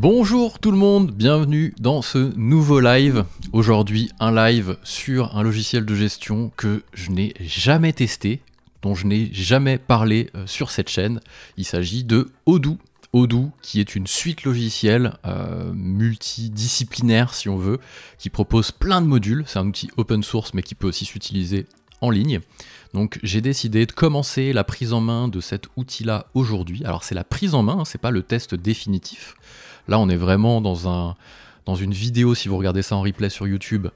Bonjour tout le monde, bienvenue dans ce nouveau live. Aujourd'hui, un live sur un logiciel de gestion que je n'ai jamais testé, dont je n'ai jamais parlé sur cette chaîne. Il s'agit de Odoo. Odoo, qui est une suite logicielle multidisciplinaire, si on veut, qui propose plein de modules. C'est un outil open source, mais qui peut aussi s'utiliser en ligne. Donc j'ai décidé de commencer la prise en main de cet outil-là aujourd'hui. Alors c'est la prise en main, hein, c'est pas le test définitif. Là on est vraiment dans une vidéo, si vous regardez ça en replay sur YouTube,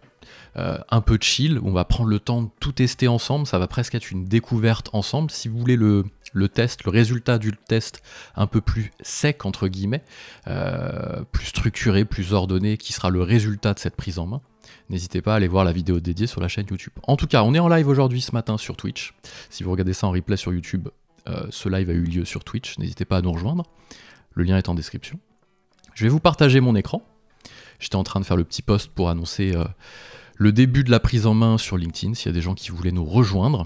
un peu chill, où on va prendre le temps de tout tester ensemble. Ça va presque être une découverte ensemble. Si vous voulez le test, le résultat du test un peu plus sec, entre guillemets, plus structuré, plus ordonné, qui sera le résultat de cette prise en main, n'hésitez pas à aller voir la vidéo dédiée sur la chaîne YouTube. En tout cas, on est en live aujourd'hui ce matin sur Twitch. Si vous regardez ça en replay sur YouTube, ce live a eu lieu sur Twitch. N'hésitez pas à nous rejoindre. Le lien est en description. Je vais vous partager mon écran. J'étais en train de faire le petit post pour annoncer le début de la prise en main sur LinkedIn, s'il y a des gens qui voulaient nous rejoindre.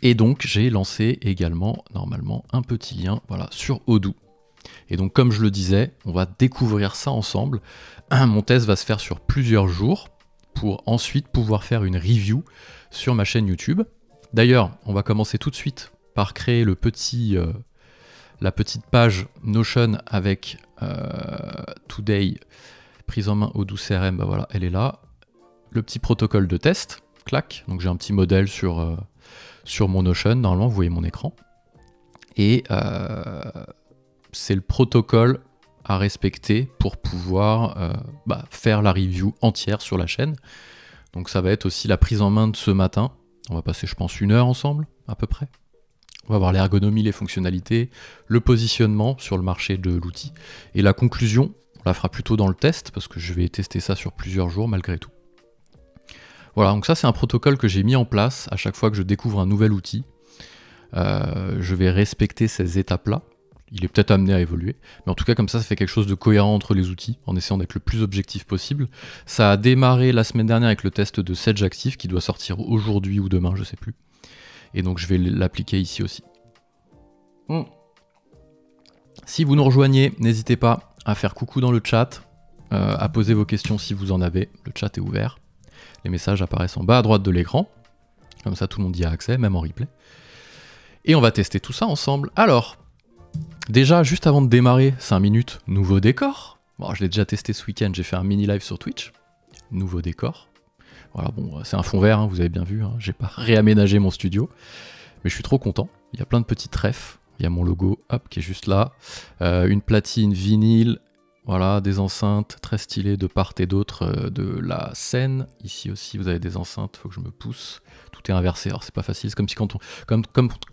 Et donc, j'ai lancé également, normalement, un petit lien voilà, sur Odoo. Et donc, comme je le disais, on va découvrir ça ensemble. Mon test va se faire sur plusieurs jours pour ensuite pouvoir faire une review sur ma chaîne YouTube. D'ailleurs, on va commencer tout de suite par créer la petite page Notion avec Today, prise en main Odoo CRM, bah voilà, elle est là. Le petit protocole de test, clac. Donc j'ai un petit modèle sur mon Notion, normalement vous voyez mon écran. Et c'est le protocole à respecter pour pouvoir faire la review entière sur la chaîne. Donc ça va être aussi la prise en main de ce matin. On va passer je pense 1 heure ensemble, à peu près. On va voir l'ergonomie, les fonctionnalités, le positionnement sur le marché de l'outil. Et la conclusion, on la fera plutôt dans le test, parce que je vais tester ça sur plusieurs jours malgré tout. Voilà, donc ça c'est un protocole que j'ai mis en place à chaque fois que je découvre un nouvel outil. Je vais respecter ces étapes-là. Il est peut-être amené à évoluer, mais en tout cas comme ça fait quelque chose de cohérent entre les outils, en essayant d'être le plus objectif possible. Ça a démarré la semaine dernière avec le test de Sedge Active, qui doit sortir aujourd'hui ou demain, je sais plus. Et donc je vais l'appliquer ici aussi. Si vous nous rejoignez, n'hésitez pas à faire coucou dans le chat, à poser vos questions si vous en avez. Le chat est ouvert. Les messages apparaissent en bas à droite de l'écran. Comme ça tout le monde y a accès, même en replay. Et on va tester tout ça ensemble. Alors, déjà, juste avant de démarrer, 5 minutes, nouveau décor. Bon, je l'ai déjà testé ce week-end, j'ai fait un mini live sur Twitch. Nouveau décor. Voilà, bon, c'est un fond vert, hein, vous avez bien vu, hein, j'ai pas réaménagé mon studio, mais je suis trop content. Il y a plein de petites refs, il y a mon logo, hop, qui est juste là, une platine vinyle, voilà, des enceintes très stylées de part et d'autre de la scène. Ici aussi, vous avez des enceintes, faut que je me pousse. Tout est inversé, alors c'est pas facile, c'est comme si quand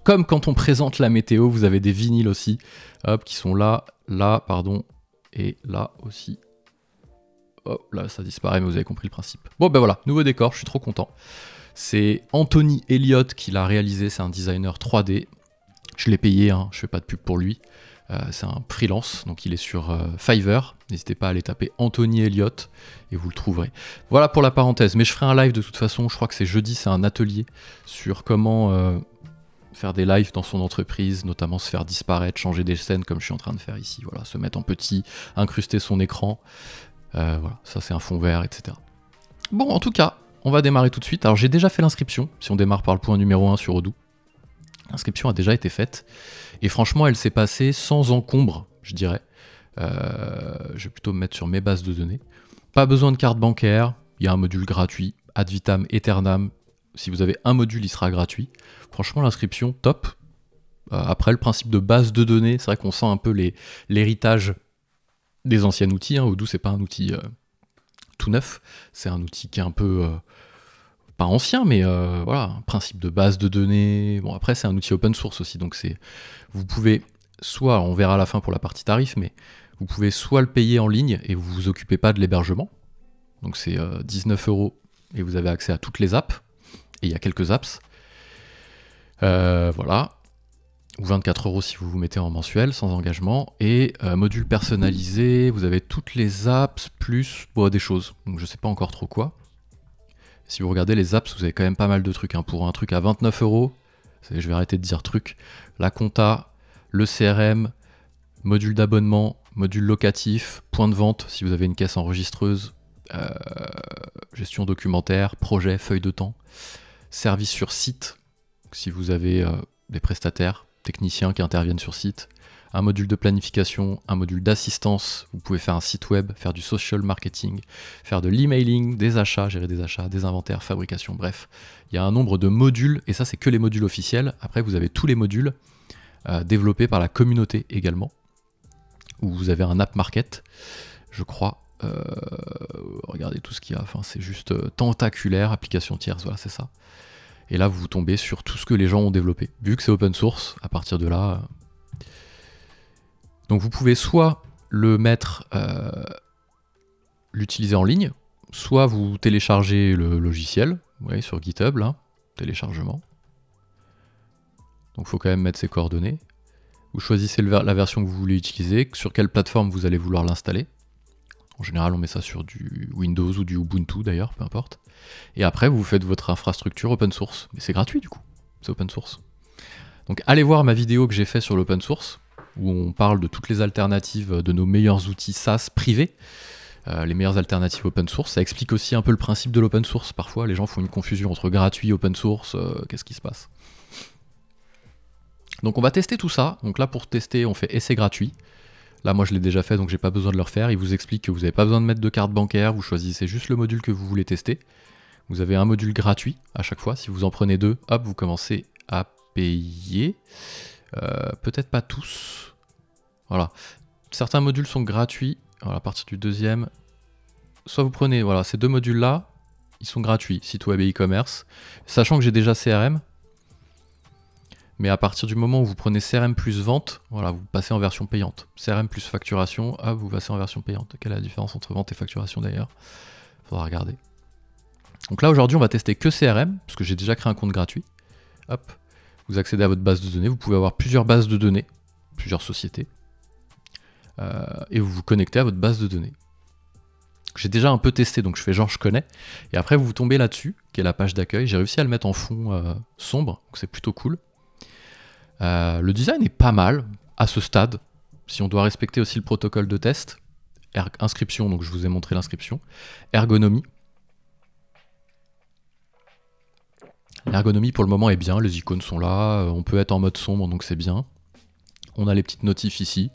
comme quand on présente la météo, vous avez des vinyles aussi, hop, qui sont là, et là aussi. Oh, là ça disparaît, mais vous avez compris le principe. Bon ben voilà, nouveau décor, je suis trop content. C'est Anthony Elliott qui l'a réalisé, c'est un designer 3D. Je l'ai payé, hein, je fais pas de pub pour lui. C'est un freelance, donc il est sur Fiverr. N'hésitez pas à aller taper Anthony Elliott et vous le trouverez. Voilà pour la parenthèse, mais je ferai un live de toute façon, je crois que c'est jeudi, c'est un atelier sur comment faire des lives dans son entreprise, notamment se faire disparaître, changer des scènes comme je suis en train de faire ici, voilà, se mettre en petit, incruster son écran. Voilà, ça c'est un fond vert, etc. Bon, en tout cas, on va démarrer tout de suite. Alors j'ai déjà fait l'inscription, si on démarre par le point numéro 1 sur Odoo. L'inscription a déjà été faite, et franchement elle s'est passée sans encombre, je dirais. Je vais plutôt me mettre sur mes bases de données. Pas besoin de carte bancaire, il y a un module gratuit, ad vitam aeternam. Si vous avez un module, il sera gratuit. Franchement, l'inscription, top. Après, le principe de base de données, c'est vrai qu'on sent un peu l'héritage des anciens outils, hein. Odoo c'est pas un outil tout neuf, c'est un outil qui est un peu pas ancien, mais voilà, un principe de base de données. Bon après c'est un outil open source aussi, donc vous pouvez soit, on verra à la fin pour la partie tarif, mais vous pouvez soit le payer en ligne et vous vous occupez pas de l'hébergement, donc c'est 19 € et vous avez accès à toutes les apps, et il y a quelques apps, voilà. Ou 24 € si vous vous mettez en mensuel, sans engagement. Et module personnalisé, vous avez toutes les apps, plus des choses. Donc je sais pas encore trop quoi. Si vous regardez les apps, vous avez quand même pas mal de trucs. Hein. Pour un truc à 29 €, je vais arrêter de dire truc. La compta, le CRM, module d'abonnement, module locatif, point de vente si vous avez une caisse enregistreuse, gestion documentaire, projet, feuille de temps, service sur site, si vous avez des prestataires, techniciens qui interviennent sur site, un module de planification, un module d'assistance, vous pouvez faire un site web, faire du social marketing, faire de l'emailing, des achats, gérer des achats, des inventaires, fabrication, bref. Il y a un nombre de modules, et ça c'est que les modules officiels. Après vous avez tous les modules développés par la communauté également, où vous avez un app market, je crois. Regardez tout ce qu'il y a, enfin, c'est juste tentaculaire, application tierce, voilà c'est ça. Et là vous tombez sur tout ce que les gens ont développé. Vu que c'est open source, à partir de là... Donc vous pouvez soit le mettre, l'utiliser en ligne, soit vous téléchargez le logiciel, vous voyez sur GitHub là, téléchargement. Donc il faut quand même mettre ses coordonnées. Vous choisissez la version que vous voulez utiliser, sur quelle plateforme vous allez vouloir l'installer. En général on met ça sur du Windows ou du Ubuntu d'ailleurs, peu importe. Et après vous faites votre infrastructure open source. Mais c'est gratuit du coup, c'est open source. Donc allez voir ma vidéo que j'ai fait sur l'open source, où on parle de toutes les alternatives de nos meilleurs outils SaaS privés, les meilleures alternatives open source. Ça explique aussi un peu le principe de l'open source. Parfois, les gens font une confusion entre gratuit et open source. Qu'est-ce qui se passe? Donc on va tester tout ça. Donc là, pour tester, on fait essai gratuit. Là, moi, je l'ai déjà fait, donc j'ai pas besoin de le refaire. Il vous explique que vous n'avez pas besoin de mettre de carte bancaire. Vous choisissez juste le module que vous voulez tester. Vous avez un module gratuit à chaque fois. Si vous en prenez deux, hop, vous commencez à payer. Peut-être pas tous. Voilà, certains modules sont gratuits. Voilà, à partir du deuxième, soit vous prenez voilà, ces deux modules-là, ils sont gratuits, site web et e-commerce, sachant que j'ai déjà CRM. Mais à partir du moment où vous prenez CRM plus vente, voilà, vous passez en version payante. CRM plus facturation, hop, vous passez en version payante. Quelle est la différence entre vente et facturation d'ailleurs? Faudra regarder. Donc là aujourd'hui on va tester que CRM, parce que j'ai déjà créé un compte gratuit. Hop, vous accédez à votre base de données, vous pouvez avoir plusieurs bases de données, plusieurs sociétés. Et vous vous connectez à votre base de données. J'ai déjà un peu testé, donc je fais genre je connais. Et après vous tombez là-dessus, qui est la page d'accueil. J'ai réussi à le mettre en fond sombre, donc c'est plutôt cool. Le design est pas mal à ce stade, si on doit respecter aussi le protocole de test. Inscription, donc je vous ai montré l'inscription. Ergonomie. L'ergonomie pour le moment est bien, les icônes sont là, on peut être en mode sombre, donc c'est bien. On a les petites notifs ici.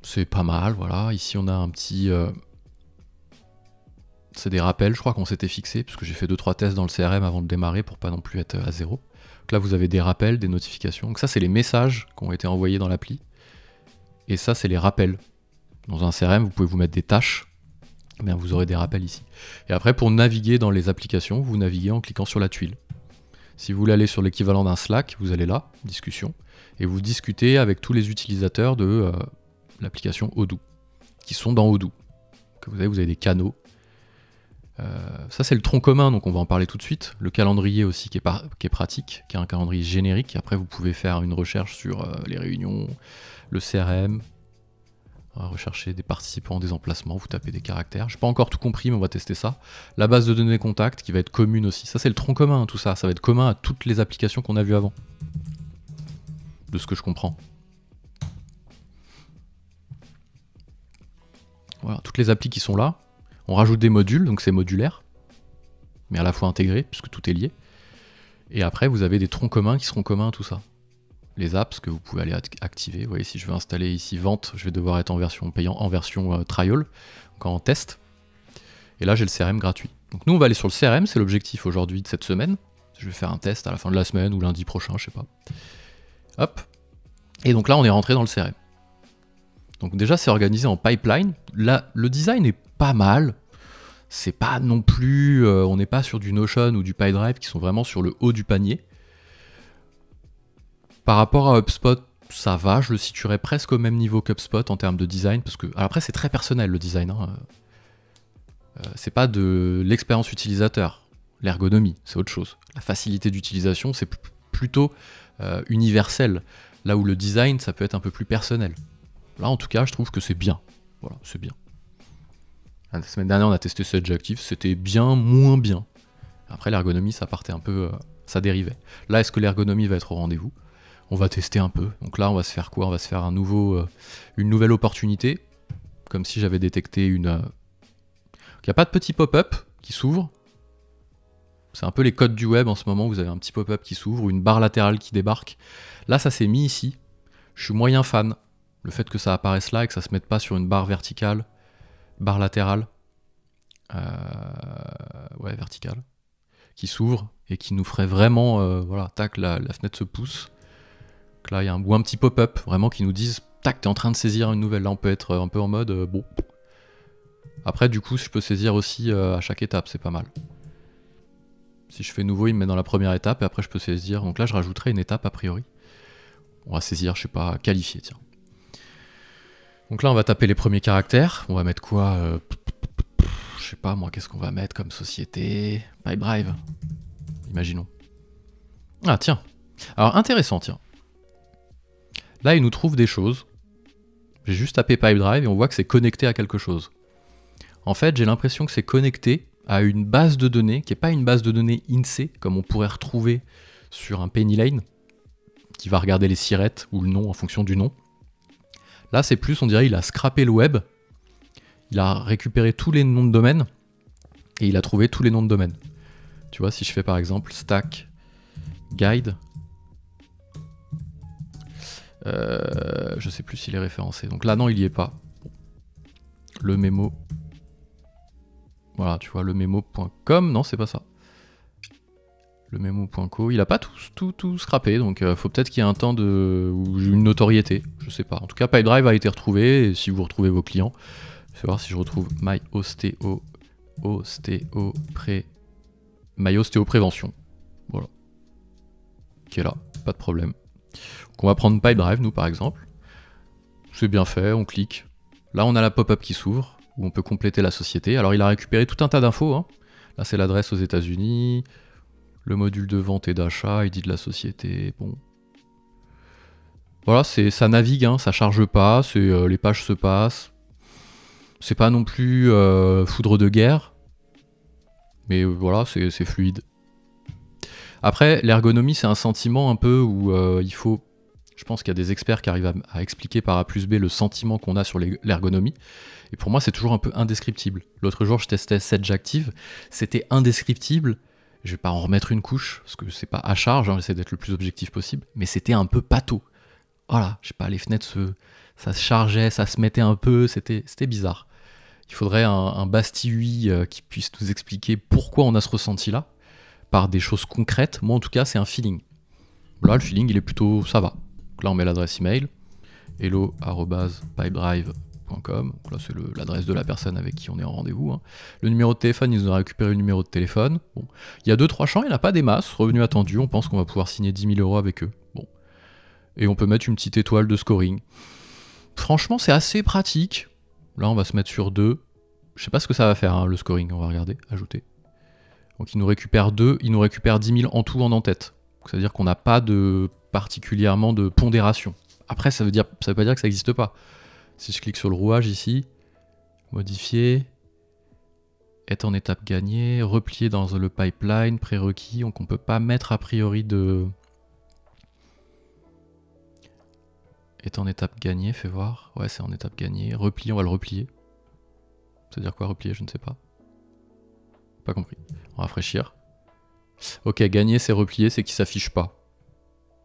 C'est pas mal, voilà. Ici, on a un petit... c'est des rappels, je crois qu'on s'était fixé, puisque j'ai fait 2-3 tests dans le CRM avant de démarrer, pour pas non plus être à zéro. Donc là, vous avez des rappels, des notifications. Donc ça, c'est les messages qui ont été envoyés dans l'appli. Et ça, c'est les rappels. Dans un CRM, vous pouvez vous mettre des tâches. Bien, vous aurez des rappels ici. Et après, pour naviguer dans les applications, vous naviguez en cliquant sur la tuile. Si vous voulez aller sur l'équivalent d'un Slack, vous allez là, discussion, et vous discutez avec tous les utilisateurs de... l'application Odoo, qui sont dans Odoo. Que vous avez des canaux. Ça c'est le tronc commun, donc on va en parler tout de suite. Le calendrier aussi qui est pratique, qui est un calendrier générique. Après vous pouvez faire une recherche sur les réunions, le CRM, rechercher des participants, des emplacements, vous tapez des caractères. J'ai pas encore tout compris, mais on va tester ça. La base de données contact qui va être commune aussi. Ça c'est le tronc commun, tout ça. Ça va être commun à toutes les applications qu'on a vues avant. De ce que je comprends. Voilà, toutes les applis qui sont là, on rajoute des modules, donc c'est modulaire, mais à la fois intégré, puisque tout est lié. Et après, vous avez des troncs communs qui seront communs à tout ça. Les apps que vous pouvez aller activer. Vous voyez, si je veux installer ici vente, je vais devoir être en version payant, en version trial, donc en test. Et là, j'ai le CRM gratuit. Donc nous, on va aller sur le CRM, c'est l'objectif aujourd'hui de cette semaine. Je vais faire un test à la fin de la semaine ou lundi prochain, je sais pas. Hop. Et donc là, on est rentré dans le CRM. Donc déjà c'est organisé en pipeline. Là, le design est pas mal. C'est pas non plus... on n'est pas sur du Notion ou du PyDrive qui sont vraiment sur le haut du panier. Par rapport à HubSpot, ça va. Je le situerais presque au même niveau qu'HubSpot en termes de design. Parce que, alors après c'est très personnel le design. Hein. C'est pas de l'expérience utilisateur. L'ergonomie, c'est autre chose. La facilité d'utilisation, c'est plutôt universel. Là où le design, ça peut être un peu plus personnel. Là, en tout cas, je trouve que c'est bien. Voilà, c'est bien. La semaine dernière, on a testé Sedgeactive, c'était bien, moins bien. Après, l'ergonomie, ça partait un peu... ça dérivait. Là, est-ce que l'ergonomie va être au rendez-vous? On va tester un peu. Donc là, on va se faire quoi? On va se faire une nouvelle opportunité. Comme si j'avais détecté une... Il n'y a pas de petit pop-up qui s'ouvre. C'est un peu les codes du web en ce moment. Vous avez un petit pop-up qui s'ouvre ou une barre latérale qui débarque. Là, ça s'est mis ici. Je suis moyen fan. Le fait que ça apparaisse là et que ça se mette pas sur une barre verticale. Barre latérale. Ouais, verticale. Qui s'ouvre et qui nous ferait vraiment... voilà, tac, la fenêtre se pousse. Donc là, il y a un petit pop-up vraiment qui nous dise tac, t'es en train de saisir une nouvelle. Là, on peut être un peu en mode bon. Après, du coup, je peux saisir aussi à chaque étape, c'est pas mal. Si je fais nouveau, il me met dans la première étape et après, je peux saisir. Donc là, je rajouterai une étape a priori. On va saisir, je sais pas, qualifier, tiens. Donc là, on va taper les premiers caractères. On va mettre quoi je sais pas, moi, qu'est-ce qu'on va mettre comme société? Pipedrive. Imaginons. Ah, tiens. Alors, intéressant, tiens. Là, il nous trouve des choses. J'ai juste tapé Pipedrive et on voit que c'est connecté à quelque chose. En fait, j'ai l'impression que c'est connecté à une base de données, qui n'est pas une base de données INSEE, comme on pourrait retrouver sur un Penny Lane, qui va regarder les sirettes ou le nom en fonction du nom. Là, c'est plus, on dirait, il a scrappé le web, il a récupéré tous les noms de domaine, et il a trouvé tous les noms de domaine. Tu vois, si je fais par exemple stack guide, je sais plus s'il est référencé. Donc là, non, il y est pas. Le mémo. Voilà, tu vois, le mémo.com, non, c'est pas ça. Le mémo.co, il a pas tout scrappé, donc faut peut-être qu'il y ait un temps ou une notoriété, je sais pas. En tout cas, Pipedrive a été retrouvé, et si vous retrouvez vos clients, je vais voir si je retrouve MyOstéoPrévention. Voilà. Qui est là, pas de problème. Donc on va prendre Pipedrive, nous, par exemple. C'est bien fait, on clique. Là, on a la pop-up qui s'ouvre, où on peut compléter la société. Alors, il a récupéré tout un tas d'infos. Hein. Là, c'est l'adresse aux États-Unis, le module de vente et d'achat, il dit de la société. Bon. Voilà, ça navigue, hein, ça charge pas, les pages se passent. C'est pas non plus foudre de guerre, mais voilà, c'est fluide. Après, l'ergonomie, c'est un sentiment un peu où il faut... Je pense qu'il y a des experts qui arrivent à expliquer par A plus B le sentiment qu'on a sur l'ergonomie. Et pour moi, c'est toujours un peu indescriptible. L'autre jour, je testais Sedgeactive. C'était indescriptible. Je vais pas en remettre une couche, parce que c'est pas à charge, hein, j'essaie d'être le plus objectif possible. Mais c'était un peu pâteau. Voilà, je sais pas, les fenêtres, ça se chargeait, ça se mettait un peu, c'était bizarre. Il faudrait un Basti UI qui puisse nous expliquer pourquoi on a ce ressenti-là, par des choses concrètes. Moi, en tout cas, c'est un feeling. Là, le feeling, il est plutôt... ça va. Donc là, on met l'adresse email, hello@pipedrive.com. Là, c'est l'adresse de la personne avec qui on est en rendez-vous. Hein. Le numéro de téléphone, il nous a récupéré le numéro de téléphone. Bon. Il y a 2-3 champs, il n'y en a pas des masses. Revenu attendu, on pense qu'on va pouvoir signer 10 000 € avec eux. Bon. Et on peut mettre une petite étoile de scoring. Franchement, c'est assez pratique. Là, on va se mettre sur 2. Je sais pas ce que ça va faire, hein, le scoring. On va regarder, ajouter. Donc, il nous récupère 2, il nous récupère 10 000 en tout en tête. C'est-à-dire qu'on n'a pas particulièrement de pondération. Après, ça veut pas dire que ça n'existe pas. Si je clique sur le rouage ici, modifier, être en étape gagnée, replier dans le pipeline, prérequis, donc on ne peut pas mettre a priori de... Est en étape gagnée, fais voir. Ouais, c'est en étape gagnée. Replier, on va le replier. C'est-à-dire quoi replier, je ne sais pas. Pas compris. On va rafraîchir. Ok, gagner, c'est replier, c'est qu'il s'affiche pas.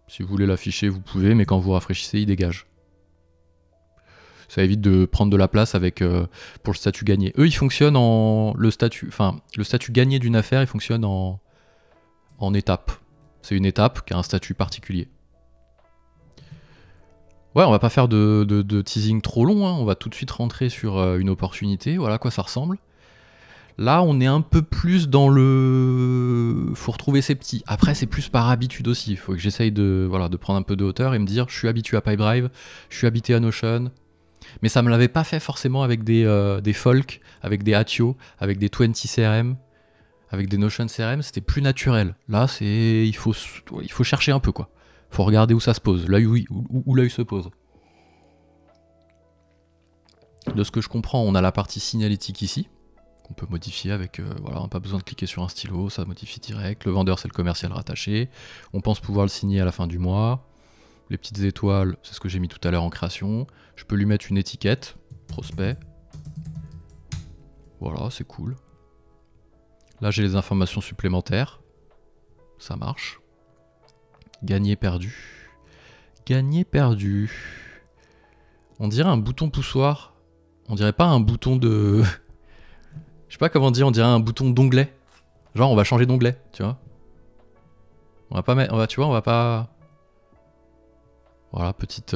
Si vous voulez l'afficher, vous pouvez, mais quand vous rafraîchissez, il dégage. Ça évite de prendre de la place pour le statut gagné. Eux, ils fonctionnent le statut gagné d'une affaire, il fonctionne en étape. C'est une étape qui a un statut particulier. Ouais, on va pas faire de teasing trop long, hein. On va tout de suite rentrer sur une opportunité, voilà à quoi ça ressemble. Là, on est un peu plus dans le... Faut retrouver ses petits. Après, c'est plus par habitude aussi. Il faut que j'essaye de prendre un peu de hauteur et me dire, je suis habitué à Pipedrive, je suis habitué à Notion. Mais ça me l'avait pas fait forcément avec des Folk, avec des Hatio, avec des 20 CRM, avec des Notion CRM. C'était plus naturel. Là, il faut chercher un peu, quoi. Faut regarder où ça se pose, où l'œil se pose. De ce que je comprends, on a la partie signalétique ici. On peut modifier avec, on n'a pas besoin de cliquer sur un stylo, ça modifie direct. Le vendeur, c'est le commercial rattaché. On pense pouvoir le signer à la fin du mois. Les petites étoiles, c'est ce que j'ai mis tout à l'heure en création. Je peux lui mettre une étiquette, prospect. Voilà, c'est cool. Là, j'ai les informations supplémentaires. Ça marche. Gagné, perdu. Gagné, perdu. On dirait un bouton poussoir. On dirait pas un bouton de... Je sais pas comment dire, on dirait un bouton d'onglet. Genre, on va changer d'onglet, tu vois. On va pas mettre... tu vois, on va pas... Voilà, petite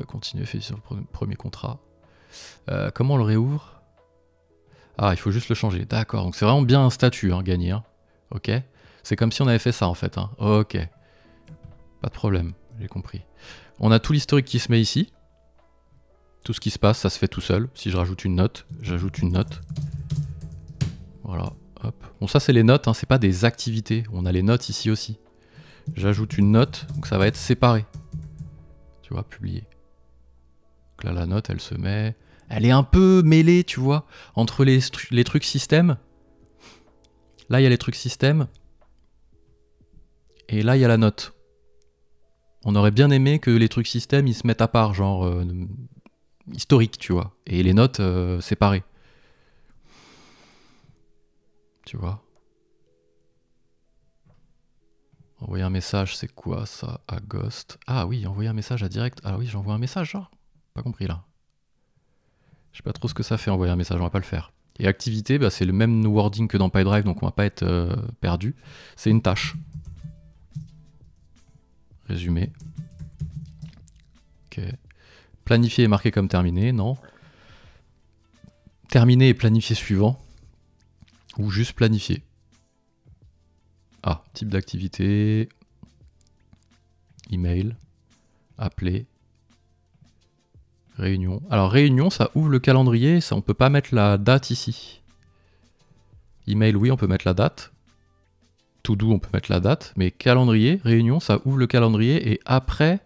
continuer fait sur le premier contrat. Comment on le réouvre? Ah, il faut juste le changer. D'accord, donc c'est vraiment bien un statut, hein, gagné. Hein. Ok. C'est comme si on avait fait ça, en fait. Hein. Ok. Pas de problème, j'ai compris. On a tout l'historique qui se met ici. Tout ce qui se passe, ça se fait tout seul. Si je rajoute une note, j'ajoute une note. Voilà, hop. Bon, ça, c'est les notes, hein, c'est pas des activités. On a les notes ici aussi. J'ajoute une note, donc ça va être séparé. Tu vois, publier. Donc là, la note, elle se met... Elle est un peu mêlée, tu vois, entre les trucs système. Là, il y a les trucs système. Et là, il y a la note. On aurait bien aimé que les trucs système, ils se mettent à part, genre historique, tu vois. Et les notes séparées. Tu vois. Envoyer un message, c'est quoi ça à Ghost? Ah oui, envoyer un message à direct. Ah oui, j'envoie un message, genre. Pas compris là. Je sais pas trop ce que ça fait envoyer un message, on va pas le faire. Et activité, bah, c'est le même wording que dans PyDrive, donc on va pas être perdu. C'est une tâche. Résumé. Ok. Planifier est marqué comme terminé, non. Terminé et planifier suivant. Ou juste planifier. Ah, type d'activité. Email. Appeler. Réunion. Alors réunion, ça ouvre le calendrier, ça on peut pas mettre la date ici. Email, oui, on peut mettre la date. To do, on peut mettre la date, mais calendrier, réunion, ça ouvre le calendrier et après,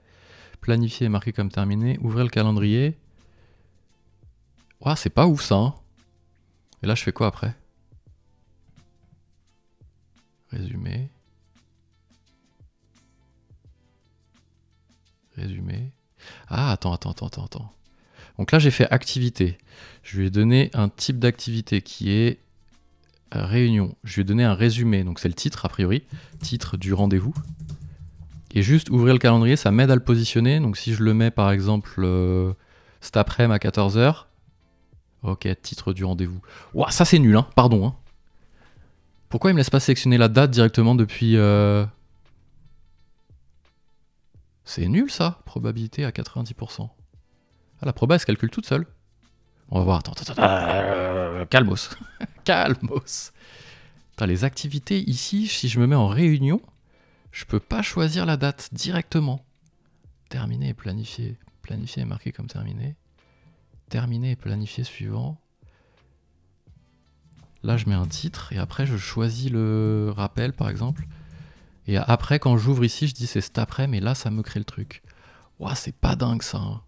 planifier est marqué comme terminé, ouvrir le calendrier. Ouah, c'est pas ouf ça. Hein. Et là, je fais quoi après? Résumé. Résumé. Ah, attends. Donc là, j'ai fait activité. Je lui ai donné un type d'activité qui est réunion. Je lui ai donné un résumé, donc c'est le titre a priori, titre du rendez-vous. Et juste ouvrir le calendrier, ça m'aide à le positionner. Donc si je le mets par exemple cet après-midi à 14h. Ok, titre du rendez-vous. Ouah, ça c'est nul, hein, pardon. Hein. Pourquoi il me laisse pas sélectionner la date directement depuis... C'est nul ça, probabilité à 90%. Ah, la proba elle se calcule toute seule. On va voir, attends. Calmos. Calmos. Putain, les activités ici, si je me mets en réunion, je peux pas choisir la date directement. Terminé et planifié. Planifié est marqué comme terminé. Terminé et planifié suivant. Là, je mets un titre et après, je choisis le rappel, par exemple. Et après, quand j'ouvre ici, je dis c'est cet après, mais là, ça me crée le truc. Ouah, c'est pas dingue ça. Hein.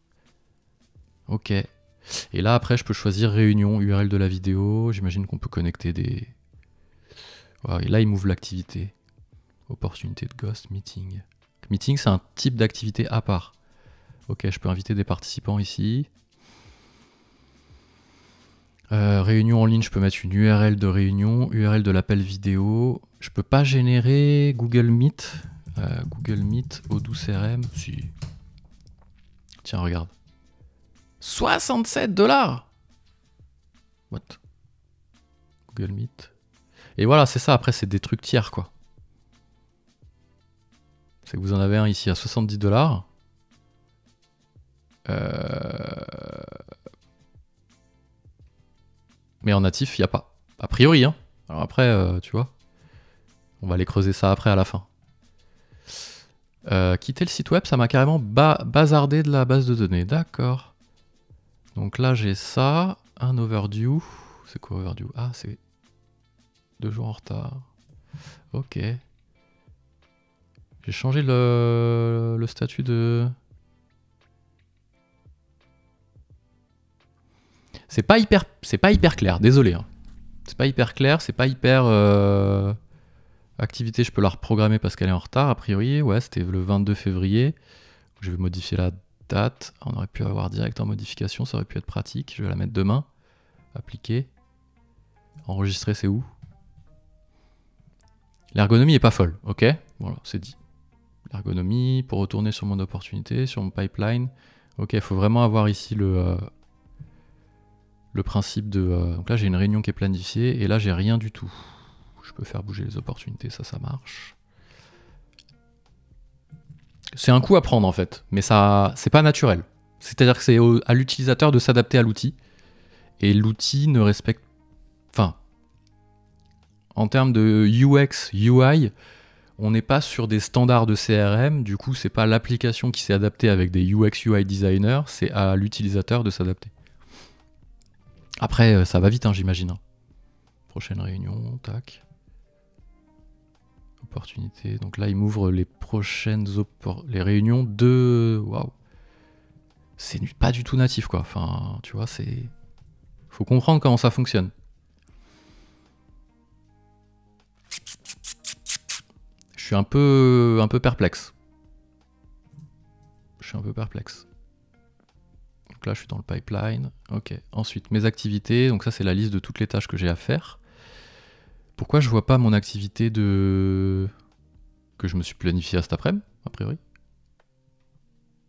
Ok. Et là, après, je peux choisir réunion, URL de la vidéo. J'imagine qu'on peut connecter des... Wow, et là, il m'ouvre l'activité. Opportunité de Ghost, meeting. Meeting, c'est un type d'activité à part. Ok, je peux inviter des participants ici. Réunion en ligne, je peux mettre une URL de réunion, URL de l'appel vidéo. Je peux pas générer Google Meet. Google Meet, Odoo CRM. Si. Tiens, regarde. 67$. What? Google Meet. Et voilà, c'est ça. Après, c'est des trucs tiers, quoi. C'est que vous en avez un ici à 70$. Mais en natif, il n'y a pas. A priori, hein. Alors après, tu vois, on va aller creuser ça après à la fin. Quitter le site web, ça m'a carrément bazardé de la base de données. D'accord. Donc là, j'ai ça. Un overdue. C'est quoi overdue? Ah, c'est 2 jours en retard. Ok. J'ai changé le statut de... C'est pas hyper clair, désolé. Hein. C'est pas hyper clair, c'est pas hyper... Activité, je peux la reprogrammer parce qu'elle est en retard, a priori. Ouais, c'était le 22 février. Je vais modifier la date. On aurait pu avoir direct en modification, ça aurait pu être pratique. Je vais la mettre demain. Appliquer. Enregistrer, c'est où? L'ergonomie est pas folle, ok? Voilà, c'est dit. L'ergonomie, pour retourner sur mon opportunité, sur mon pipeline. Ok, il faut vraiment avoir ici le principe de... donc là, j'ai une réunion qui est planifiée, et là, j'ai rien du tout. Je peux faire bouger les opportunités, ça marche. C'est un coup à prendre, en fait, mais ça, c'est pas naturel. C'est-à-dire que c'est à l'utilisateur de s'adapter à l'outil, et l'outil ne respecte... Enfin, en termes de UX, UI, on n'est pas sur des standards de CRM, du coup, c'est pas l'application qui s'est adaptée avec des UX, UI designers, c'est à l'utilisateur de s'adapter. Après, ça va vite, hein, j'imagine. Prochaine réunion, tac. Opportunité. Donc là, il m'ouvre les prochaines les réunions de... Waouh. C'est pas du tout natif, quoi. Enfin, tu vois, c'est... Faut comprendre comment ça fonctionne. Je suis un peu perplexe. Je suis un peu perplexe. Donc là, je suis dans le pipeline. Ok. Ensuite, mes activités. Donc ça, c'est la liste de toutes les tâches que j'ai à faire. Pourquoi je vois pas mon activité que je me suis planifié à cet après-midi, a priori?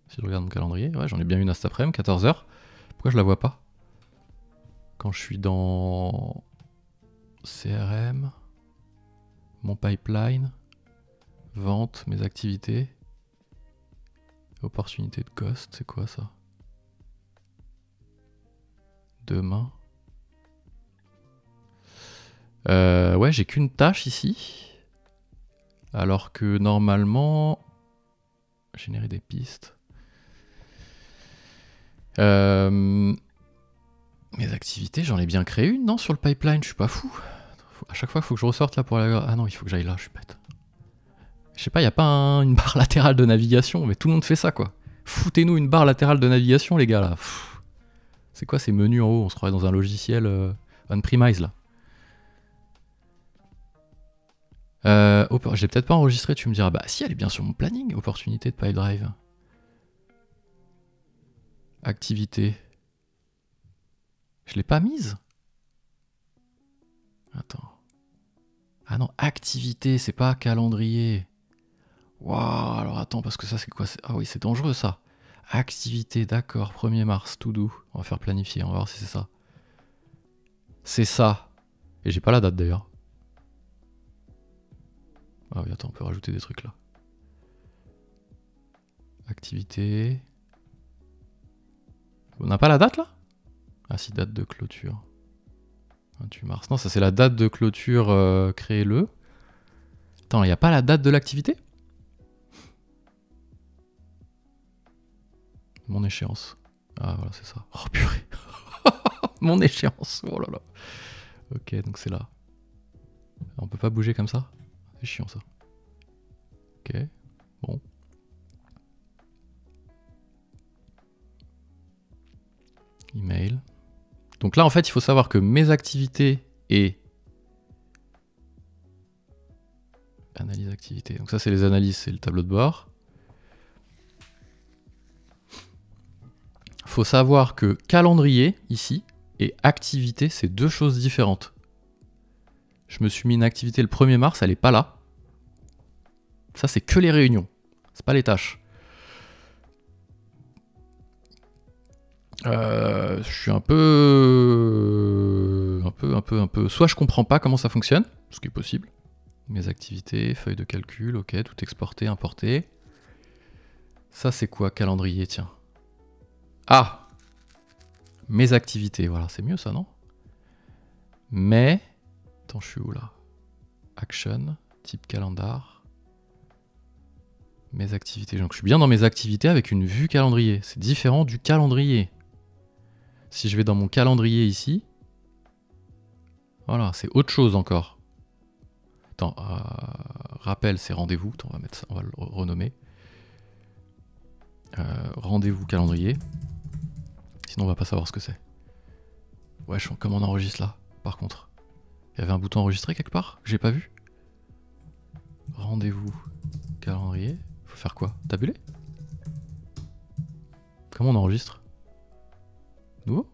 Si je regarde mon calendrier, ouais, j'en ai bien une à cet après-midi, 14 h. Pourquoi je la vois pas? Quand je suis dans CRM, mon pipeline, vente, mes activités, opportunité de cost, c'est quoi ça? Demain. Ouais, j'ai qu'une tâche ici. Alors que normalement... Générer des pistes. Mes activités, j'en ai bien créé une, non, sur le pipeline, je suis pas fou. À chaque fois, il faut que je ressorte là pour la... Ah non, il faut que j'aille là, je suis bête. Je sais pas, il n'y a pas une barre latérale de navigation, mais tout le monde fait ça, quoi. Foutez-nous une barre latérale de navigation, les gars, là. C'est quoi ces menus en haut? On se croirait dans un logiciel on-premise, là. J'ai peut-être pas enregistré, tu me diras, bah si, elle est bien sur mon planning, opportunité de PipeDrive. Activité. Je l'ai pas mise? Attends. Ah non, activité, c'est pas calendrier. Waouh, alors attends, parce que ça c'est quoi? Ah oui, c'est dangereux ça. Activité, d'accord, 1er mars, tout doux. On va faire planifier, on va voir si c'est ça. C'est ça. Et j'ai pas la date d'ailleurs. Ah oui, attends, on peut rajouter des trucs là. Activité. On n'a pas la date là? Ah si, date de clôture. 28 mars. Non, ça c'est la date de clôture créez-le. Attends, il n'y a pas la date de l'activité? Mon échéance. Ah voilà, c'est ça. Oh purée. Mon échéance. Oh là là. Ok, donc c'est là. On peut pas bouger comme ça? C'est chiant ça. Ok, bon. Email. Donc là, en fait, il faut savoir que mes activités et... Analyse activité. Donc ça, c'est les analyses, c'est le tableau de bord. Faut savoir que calendrier, ici, et activité, c'est deux choses différentes. Je me suis mis une activité le 1er mars, elle est pas là. Ça, c'est que les réunions. C'est pas les tâches. Je suis un peu... Soit je comprends pas comment ça fonctionne, ce qui est possible. Mes activités, feuille de calcul, ok, tout exporté, importé. Ça, c'est quoi, calendrier, tiens? Ah! Mes activités, voilà, c'est mieux ça, non? Mais... Attends, je suis où là? Action, type calendar. Mes activités. Donc je suis bien dans mes activités avec une vue calendrier. C'est différent du calendrier. Si je vais dans mon calendrier ici, voilà, c'est autre chose encore. Attends, rappel, c'est rendez-vous. On va mettre ça, on va le renommer. Rendez-vous calendrier. Sinon, on va pas savoir ce que c'est. Ouais, comment on enregistre là, par contre? Il y avait un bouton enregistrer quelque part que j'ai pas vu. Rendez-vous calendrier. Faut faire quoi? Tabuler? Comment on enregistre? Nouveau?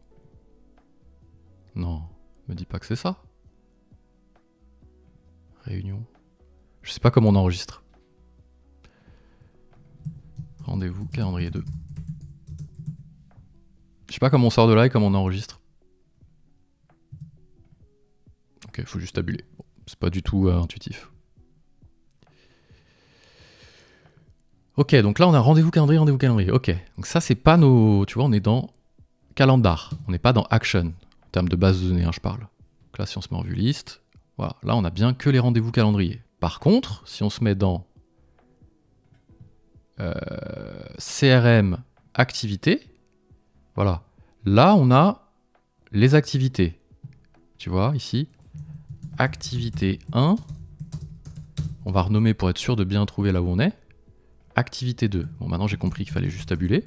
Non, me dis pas que c'est ça. Réunion. Je sais pas comment on enregistre. Rendez-vous, calendrier 2. Je sais pas comment on sort de là et comment on enregistre. Ok, faut juste tabuler. Bon, c'est pas du tout intuitif. Ok, donc là on a rendez-vous calendrier, rendez-vous calendrier. Ok, donc ça c'est pas nos... Tu vois, on est dans calendar. On n'est pas dans action. En termes de base de données, hein, je parle. Donc là si on se met en vue liste, voilà, là on a bien que les rendez-vous calendrier. Par contre, si on se met dans CRM activité, voilà, là on a les activités. Tu vois, ici, activité 1, on va renommer pour être sûr de bien trouver là où on est. Activité 2. Bon, maintenant j'ai compris qu'il fallait juste tabuler.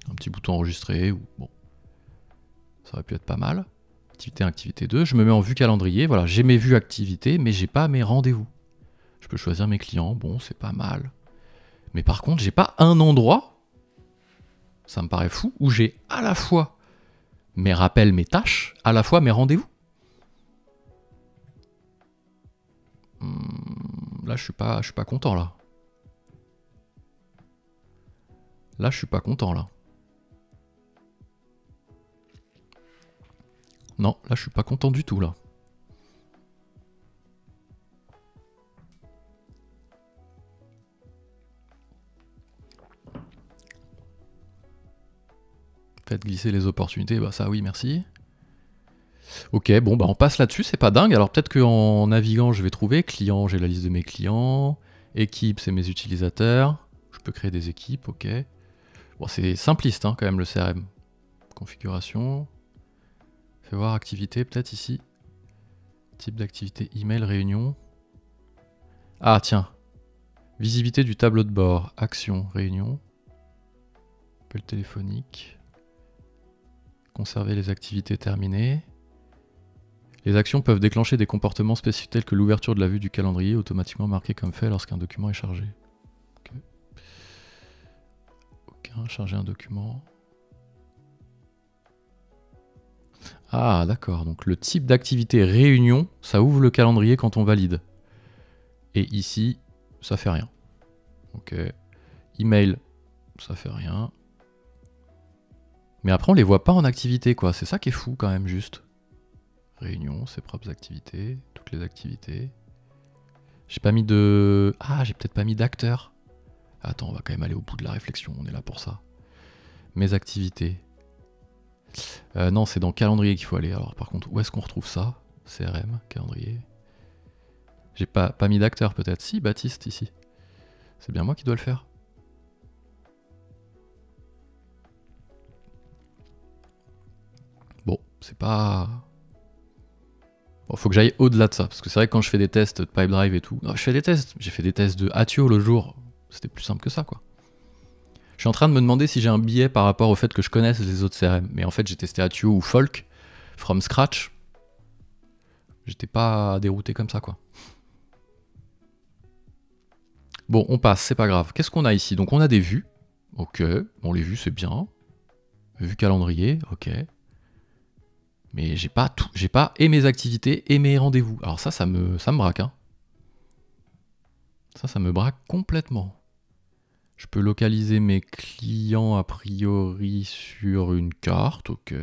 Un petit bouton enregistré, ou bon, ça aurait pu être pas mal. Activité 1, activité 2. Je me mets en vue calendrier. Voilà, j'ai mes vues activités, mais j'ai pas mes rendez-vous. Je peux choisir mes clients. Bon, c'est pas mal. Mais par contre, j'ai pas un endroit, ça me paraît fou, où j'ai à la fois mes rappels, mes tâches, à la fois mes rendez-vous. Là, je suis pas content, là. Là, je suis pas content, là. Non, là, je suis pas content du tout, là. Faites glisser les opportunités, bah ça oui, merci. Ok, bon, bah on passe là-dessus, c'est pas dingue. Alors peut-être qu'en naviguant, je vais trouver client, j'ai la liste de mes clients. Équipe, c'est mes utilisateurs. Je peux créer des équipes, ok. Bon, c'est simpliste, hein, quand même, le CRM. Configuration. Fais voir activité, peut-être ici. Type d'activité, email, réunion. Ah, tiens. Visibilité du tableau de bord. Action, réunion. Appel téléphonique. Conserver les activités terminées. Les actions peuvent déclencher des comportements spécifiques tels que l'ouverture de la vue du calendrier automatiquement marqué comme fait lorsqu'un document est chargé. Ok, charger un document. Ah, d'accord. Donc le type d'activité réunion, ça ouvre le calendrier quand on valide. Et ici, ça fait rien. Ok. Email, ça fait rien. Mais après, on les voit pas en activité, quoi. C'est ça qui est fou, quand même, juste. Réunion, ses propres activités, toutes les activités. J'ai pas mis de... Ah, j'ai peut-être pas mis d'acteur. Attends, on va quand même aller au bout de la réflexion, on est là pour ça. Mes activités. Non, c'est dans calendrier qu'il faut aller. Alors par contre, où est-ce qu'on retrouve ça? CRM, calendrier. J'ai pas mis d'acteur peut-être. Si, Baptiste, ici. C'est bien moi qui dois le faire. Bon, c'est pas... Bon, faut que j'aille au-delà de ça. Parce que c'est vrai que quand je fais des tests de Pipedrive et tout... Non, je fais des tests. J'ai fait des tests de Attio le jour. C'était plus simple que ça, quoi. Je suis en train de me demander si j'ai un biais par rapport au fait que je connaisse les autres CRM. Mais en fait, j'ai testé Attio ou Folk, from scratch. J'étais pas dérouté comme ça, quoi. Bon, on passe, c'est pas grave. Qu'est-ce qu'on a ici? Donc on a des vues. Ok, bon les vues c'est bien. Vue calendrier, ok. Mais j'ai pas tout, j'ai pas et mes activités et mes rendez-vous. Alors ça me braque, hein. Ça me braque complètement. Je peux localiser mes clients a priori sur une carte, ok.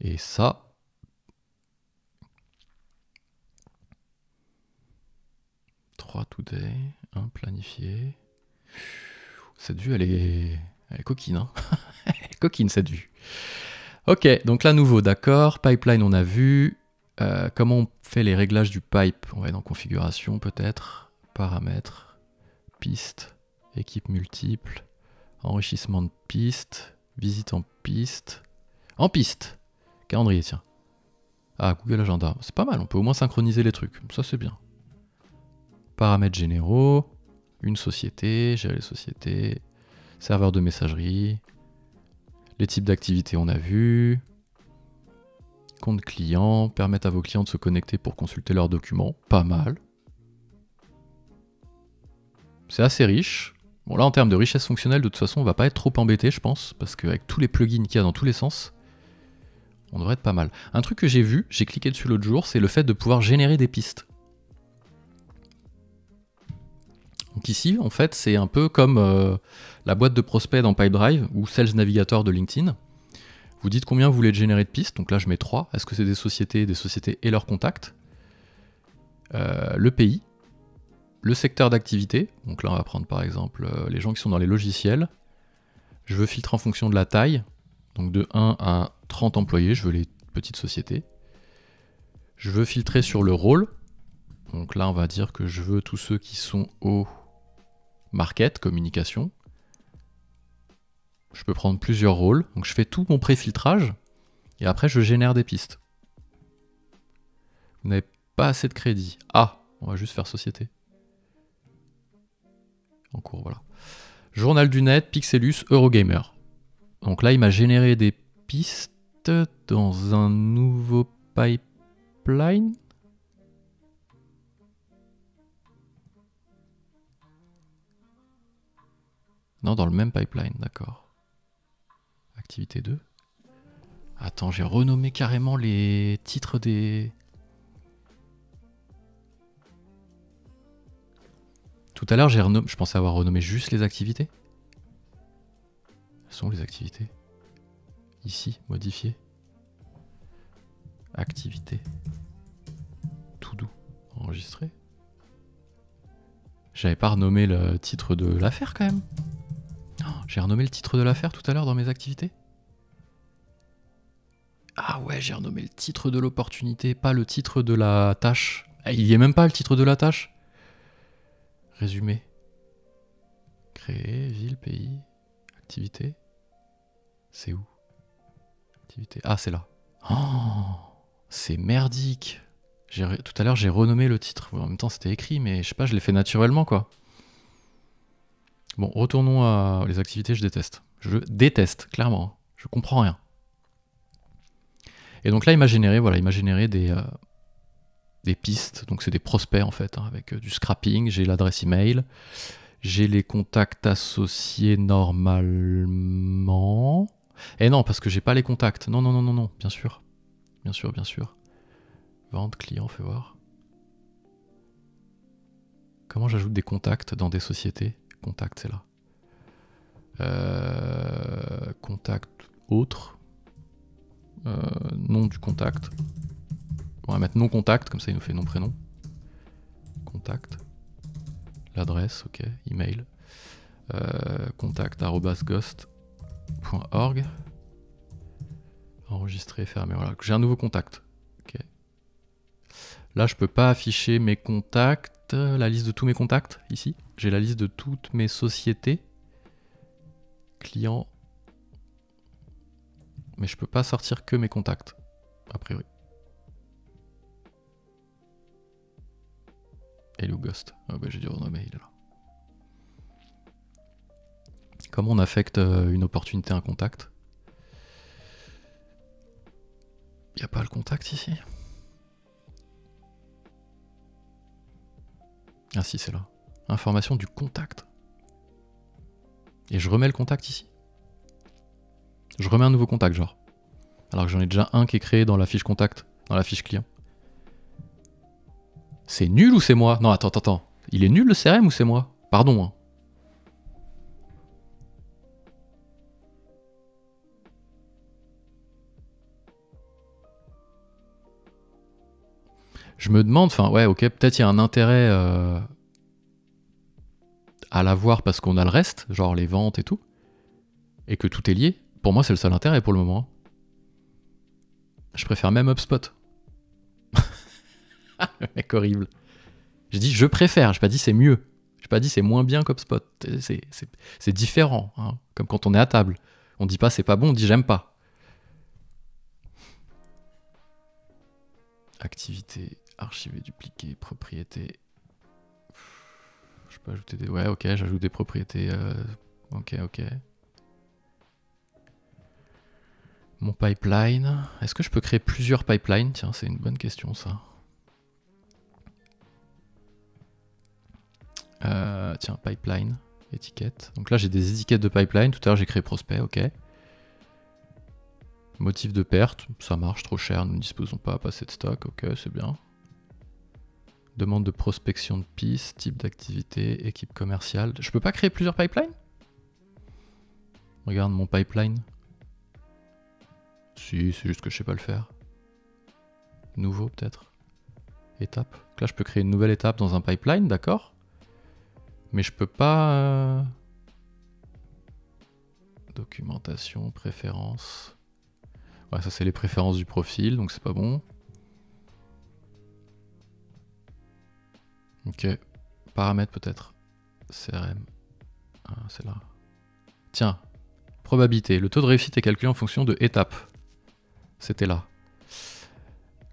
Et ça... Today, 1 planifié. Cette vue, elle est coquine, hein. Elle est coquine cette vue. Ok, donc là nouveau, d'accord. Pipeline, on a vu. Comment on fait les réglages du pipe? On va aller dans configuration peut-être. Paramètres. Piste. Équipe multiple. Enrichissement de piste. Visite en piste. En piste. Calendrier, tiens. Ah, Google Agenda. C'est pas mal, on peut au moins synchroniser les trucs. Ça, c'est bien. Paramètres généraux. Une société. Gérer les sociétés. Serveur de messagerie. Les types d'activités, on a vu. Compte client. Permettre à vos clients de se connecter pour consulter leurs documents. Pas mal. C'est assez riche. Bon là en termes de richesse fonctionnelle, de toute façon on va pas être trop embêté je pense, parce qu'avec tous les plugins qu'il y a dans tous les sens, on devrait être pas mal. Un truc que j'ai vu, j'ai cliqué dessus l'autre jour, c'est le fait de pouvoir générer des pistes. Donc ici en fait c'est un peu comme la boîte de prospects dans Pipedrive ou Sales Navigator de LinkedIn. Vous dites combien vous voulez générer de pistes, donc là je mets 3, est-ce que c'est des sociétés et leurs contacts, le pays, le secteur d'activité, donc là on va prendre par exemple les gens qui sont dans les logiciels, je veux filtrer en fonction de la taille, donc de 1 à 30 employés, je veux les petites sociétés, je veux filtrer sur le rôle, donc là on va dire que je veux tous ceux qui sont au market, communication, je peux prendre plusieurs rôles, donc je fais tout mon pré-filtrage, et après je génère des pistes. Vous n'avez pas assez de crédit. Ah, on va juste faire société. En cours, voilà. Journal du net, Pixelus, Eurogamer. Donc là, il m'a généré des pistes dans un nouveau pipeline. Non, dans le même pipeline, d'accord. Activité 2. Attends, j'ai renommé carrément les titres des... Tout à l'heure, je pensais avoir renommé juste les activités. Ce sont les activités. Ici, modifier. Activité. Tout doux. Enregistrer. J'avais pas renommé le titre de l'affaire quand même. Oh, j'ai renommé le titre de l'affaire tout à l'heure dans mes activités. Ah ouais, j'ai renommé le titre de l'opportunité, pas le titre de la tâche. Ah, il y est même pas le titre de la tâche. Résumé. Créer, ville, pays, activité. C'est où? Activité. Ah, c'est là. Oh, c'est merdique. Tout à l'heure, j'ai renommé le titre. En même temps, c'était écrit, mais je sais pas, je l'ai fait naturellement, quoi. Bon, retournons à les activités, je déteste. Je déteste, clairement. Je comprends rien. Et donc là, il m'a généré, voilà, des pistes. Donc c'est des prospects, en fait, hein, avec du scrapping. J'ai l'adresse email. J'ai les contacts associés normalement. Et non, parce que j'ai pas les contacts. Non, non, non, non, non, bien sûr. Bien sûr, bien sûr. Vente, client, fais voir. Comment j'ajoute des contacts dans des sociétés? Contact, c'est là. Contact autre. Nom du contact. On va mettre non contact, comme ça il nous fait nom prénom. Contact. L'adresse, ok. Email. Contact@ghost.org. Enregistrer, fermer. Voilà. J'ai un nouveau contact. Ok. Là, je peux pas afficher mes contacts, la liste de tous mes contacts, ici. J'ai la liste de toutes mes sociétés. Clients. Mais je peux pas sortir que mes contacts, a priori. Hello Ghost. Ah bah j'ai dû renommer, il est là. Comment on affecte une opportunité à un contact? Il n'y a pas le contact ici? Ah si, c'est là. Information du contact. Et je remets le contact ici. Je remets un nouveau contact, genre. Alors que j'en ai déjà un qui est créé dans la fiche contact, dans la fiche client. C'est nul ou c'est moi? Non, attends, attends. Il est nul le CRM ou c'est moi? Pardon. Hein. Je me demande, enfin ouais, ok, peut-être il y a un intérêt à l'avoir parce qu'on a le reste, genre les ventes et tout, et que tout est lié. Pour moi, c'est le seul intérêt pour le moment. Je préfère même HubSpot. Le mec horrible. J'ai dit je préfère, j'ai pas dit c'est mieux. J'ai pas dit c'est moins bien qu'HubSpot. C'est différent, hein. Comme quand on est à table. On dit pas c'est pas bon, on dit j'aime pas. Activité, archiver, dupliquer, propriété. Je peux ajouter des... Ouais, ok, j'ajoute des propriétés. Ok, ok. Mon pipeline. Est-ce que je peux créer plusieurs pipelines? Tiens, c'est une bonne question, ça. Tiens, pipeline. Étiquette. Donc là, j'ai des étiquettes de pipeline. Tout à l'heure, j'ai créé prospect, ok. Motif de perte, ça marche, trop cher, nous ne disposons pas assez de stock, ok, c'est bien. Demande de prospection de pistes, type d'activité, équipe commerciale. Je peux pas créer plusieurs pipelines? Regarde mon pipeline. Si, c'est juste que je sais pas le faire. Nouveau peut-être. Étape. Donc là, je peux créer une nouvelle étape dans un pipeline, d'accord. Mais je peux pas... Documentation, préférences... Ouais, ça c'est les préférences du profil, donc c'est pas bon. Ok. Paramètres peut-être. CRM. Ah, c'est là. Tiens. Probabilité. Le taux de réussite est calculé en fonction de étapes. C'était là.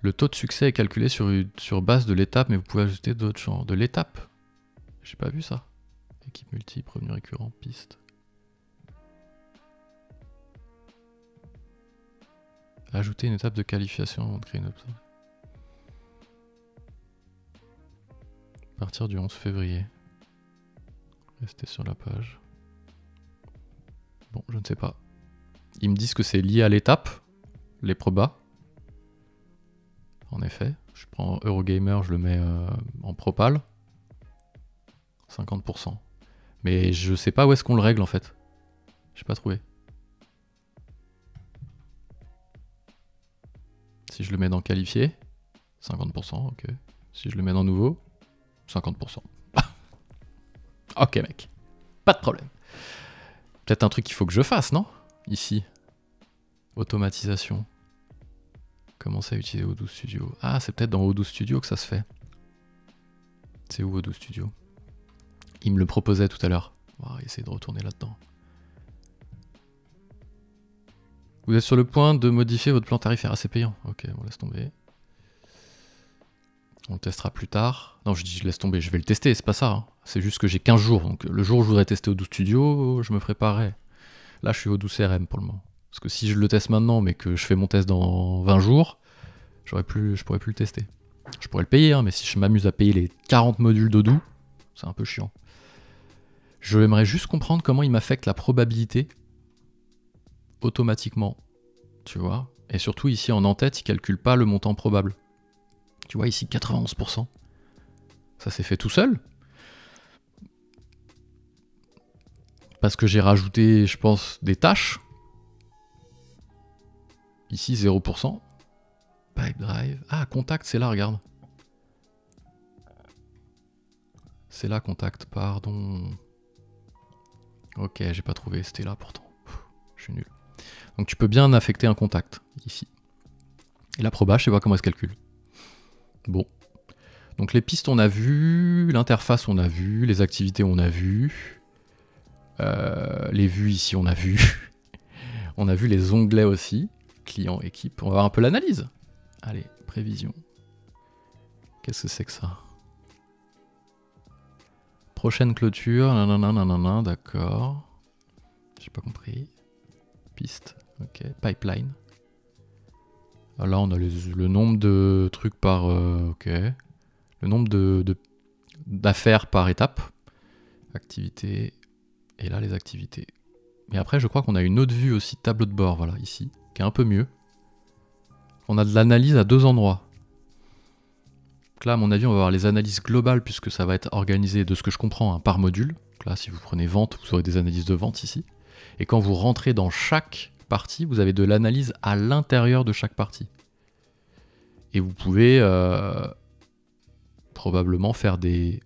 Le taux de succès est calculé sur base de l'étape, mais vous pouvez ajouter d'autres genres. De l'étape. J'ai pas vu ça. Équipe multiple, revenu récurrent, piste. Ajouter une étape de qualification avant de créer une option. À partir du 11 février. Restez sur la page. Bon, je ne sais pas. Ils me disent que c'est lié à l'étape, les probas. En effet, je prends Eurogamer, je le mets en propal. 50%. Mais je sais pas où est-ce qu'on le règle en fait. J'ai pas trouvé. Si je le mets dans qualifié, 50%, ok. Si je le mets dans nouveau, 50%. Ok mec, pas de problème. Peut-être un truc qu'il faut que je fasse, non? Ici. Automatisation. Commencer à utiliser Odoo Studio. Ah, c'est peut-être dans Odoo Studio que ça se fait. C'est où Odoo Studio? Il me le proposait tout à l'heure. On va essayer de retourner là-dedans. Vous êtes sur le point de modifier votre plan tarifaire assez payant. Ok, on laisse tomber. On le testera plus tard. Non, je dis je laisse tomber, je vais le tester, c'est pas ça. Hein. C'est juste que j'ai 15 jours. Donc le jour où je voudrais tester Odoo Studio, je me préparerai. Là, je suis Odoo CRM pour le moment. Parce que si je le teste maintenant, mais que je fais mon test dans 20 jours, je pourrais plus le tester. Je pourrais le payer, hein, mais si je m'amuse à payer les 40 modules d'Odoo, c'est un peu chiant. Je aimerais juste comprendre comment il m'affecte la probabilité automatiquement, tu vois. Et surtout ici en en-tête, il calcule pas le montant probable. Tu vois ici 91%. Ça s'est fait tout seul. Parce que j'ai rajouté, je pense, des tâches. Ici 0%. Pipe drive. Ah, contact, c'est là, regarde. C'est là, contact, pardon. Ok, j'ai pas trouvé, c'était là pourtant. Je suis nul. Donc tu peux bien affecter un contact, ici. Et la proba, je sais pas comment elle se calcule. Bon. Donc les pistes, on a vu. L'interface, on a vu. Les activités, on a vu. Les vues, ici, on a vu. On a vu les onglets aussi. Client, équipe. On va voir un peu l'analyse. Allez, prévision. Qu'est-ce que c'est que ça? Prochaine clôture, nanana, d'accord. J'ai pas compris. Piste, ok. Pipeline. Ah, là, on a le nombre de trucs par... ok. Le nombre d'affaires par étape. Activité. Et là, les activités. Mais après, je crois qu'on a une autre vue aussi, tableau de bord, voilà, ici, qui est un peu mieux. On a de l'analyse à deux endroits. Donc là, à mon avis, on va avoir les analyses globales, puisque ça va être organisé, de ce que je comprends, hein, par module. Donc là, si vous prenez vente, vous aurez des analyses de vente ici. Et quand vous rentrez dans chaque partie, vous avez de l'analyse à l'intérieur de chaque partie. Et vous pouvez probablement faire des...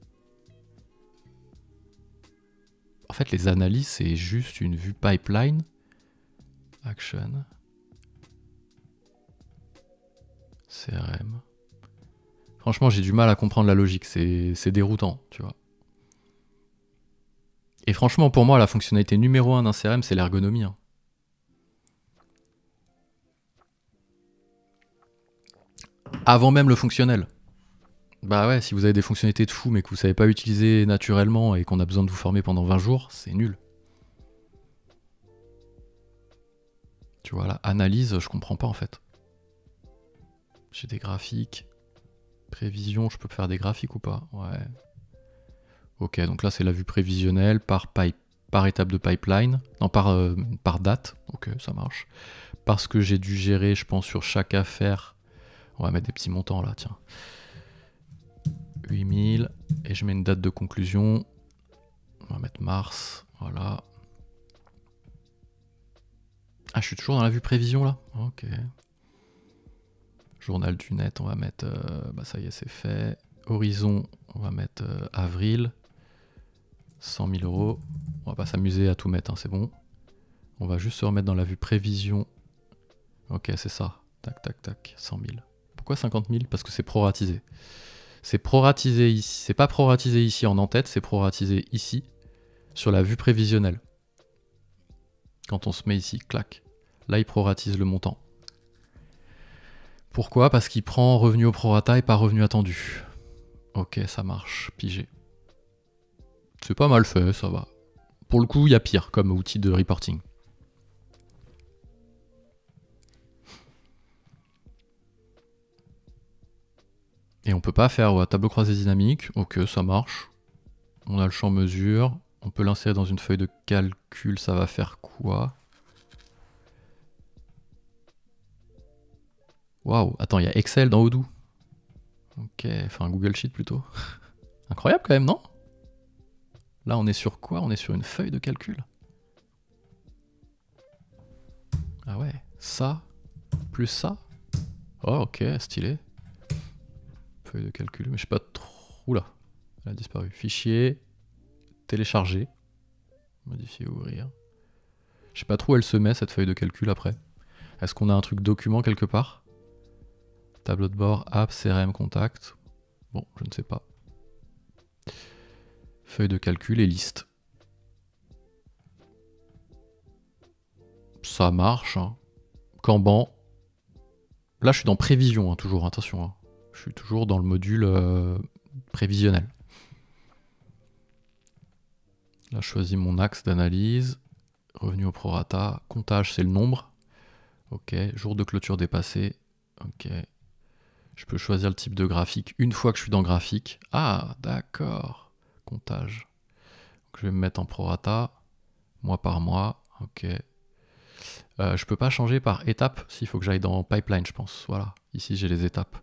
En fait, les analyses, c'est juste une vue pipeline. Action. CRM. Franchement, j'ai du mal à comprendre la logique. C'est déroutant, tu vois. Et franchement, pour moi, la fonctionnalité numéro 1 d'un CRM, c'est l'ergonomie. Hein. Avant même le fonctionnel. Bah ouais, si vous avez des fonctionnalités de fou, mais que vous savez pas utiliser naturellement et qu'on a besoin de vous former pendant 20 jours, c'est nul. Tu vois, là, analyse, je comprends pas en fait. J'ai des graphiques. Prévision, je peux faire des graphiques ou pas? Ouais. Ok, donc là c'est la vue prévisionnelle par étape de pipeline. Non, par date. Ok, ça marche. Parce que j'ai dû gérer, je pense, sur chaque affaire. On va mettre des petits montants là, tiens. 8000. Et je mets une date de conclusion. On va mettre mars. Voilà. Ah, je suis toujours dans la vue prévision là. Ok. Journal du net, on va mettre... bah ça y est, c'est fait. Horizon, on va mettre avril. 100 000 euros. On va pas s'amuser à tout mettre, hein, c'est bon. On va juste se remettre dans la vue prévision. Ok, c'est ça. Tac, tac, tac. 100 000. Pourquoi 50 000? Parce que c'est proratisé. C'est proratisé ici. C'est pas proratisé ici en en-tête, c'est proratisé ici, sur la vue prévisionnelle. Quand on se met ici, clac. Là, il proratise le montant. Pourquoi? Parce qu'il prend revenu au prorata et pas revenu attendu. Ok, ça marche. Pigé. C'est pas mal fait, ça va. Pour le coup, il y a pire comme outil de reporting. Et on peut pas faire tableau croisé dynamique. Ok, ça marche. On a le champ mesure. On peut l'insérer dans une feuille de calcul. Ça va faire quoi? Waouh, attends, il y a Excel dans Odoo. Ok, enfin Google Sheet plutôt. Incroyable quand même, non? Là, on est sur quoi? On est sur une feuille de calcul. Ah ouais, ça, plus ça. Oh, ok, stylé. Feuille de calcul, mais je sais pas trop... Oula, elle a disparu. Fichier, télécharger, modifier, ouvrir. Je sais pas trop où elle se met, cette feuille de calcul, après. Est-ce qu'on a un truc document quelque part? Tableau de bord, app, CRM, contact. Bon, je ne sais pas. Feuille de calcul et liste. Ça marche. Hein. Kanban. Là, je suis dans prévision, hein, toujours, attention. Hein. Je suis toujours dans le module prévisionnel. Là, je choisis mon axe d'analyse. Revenu au prorata. Comptage, c'est le nombre. Ok. Jour de clôture dépassé. Ok. Je peux choisir le type de graphique une fois que je suis dans graphique. Ah, d'accord. Comptage. Donc, je vais me mettre en prorata. Mois par mois. Ok. Je peux pas changer par étape. S'il faut que j'aille dans pipeline, je pense. Voilà. Ici, j'ai les étapes.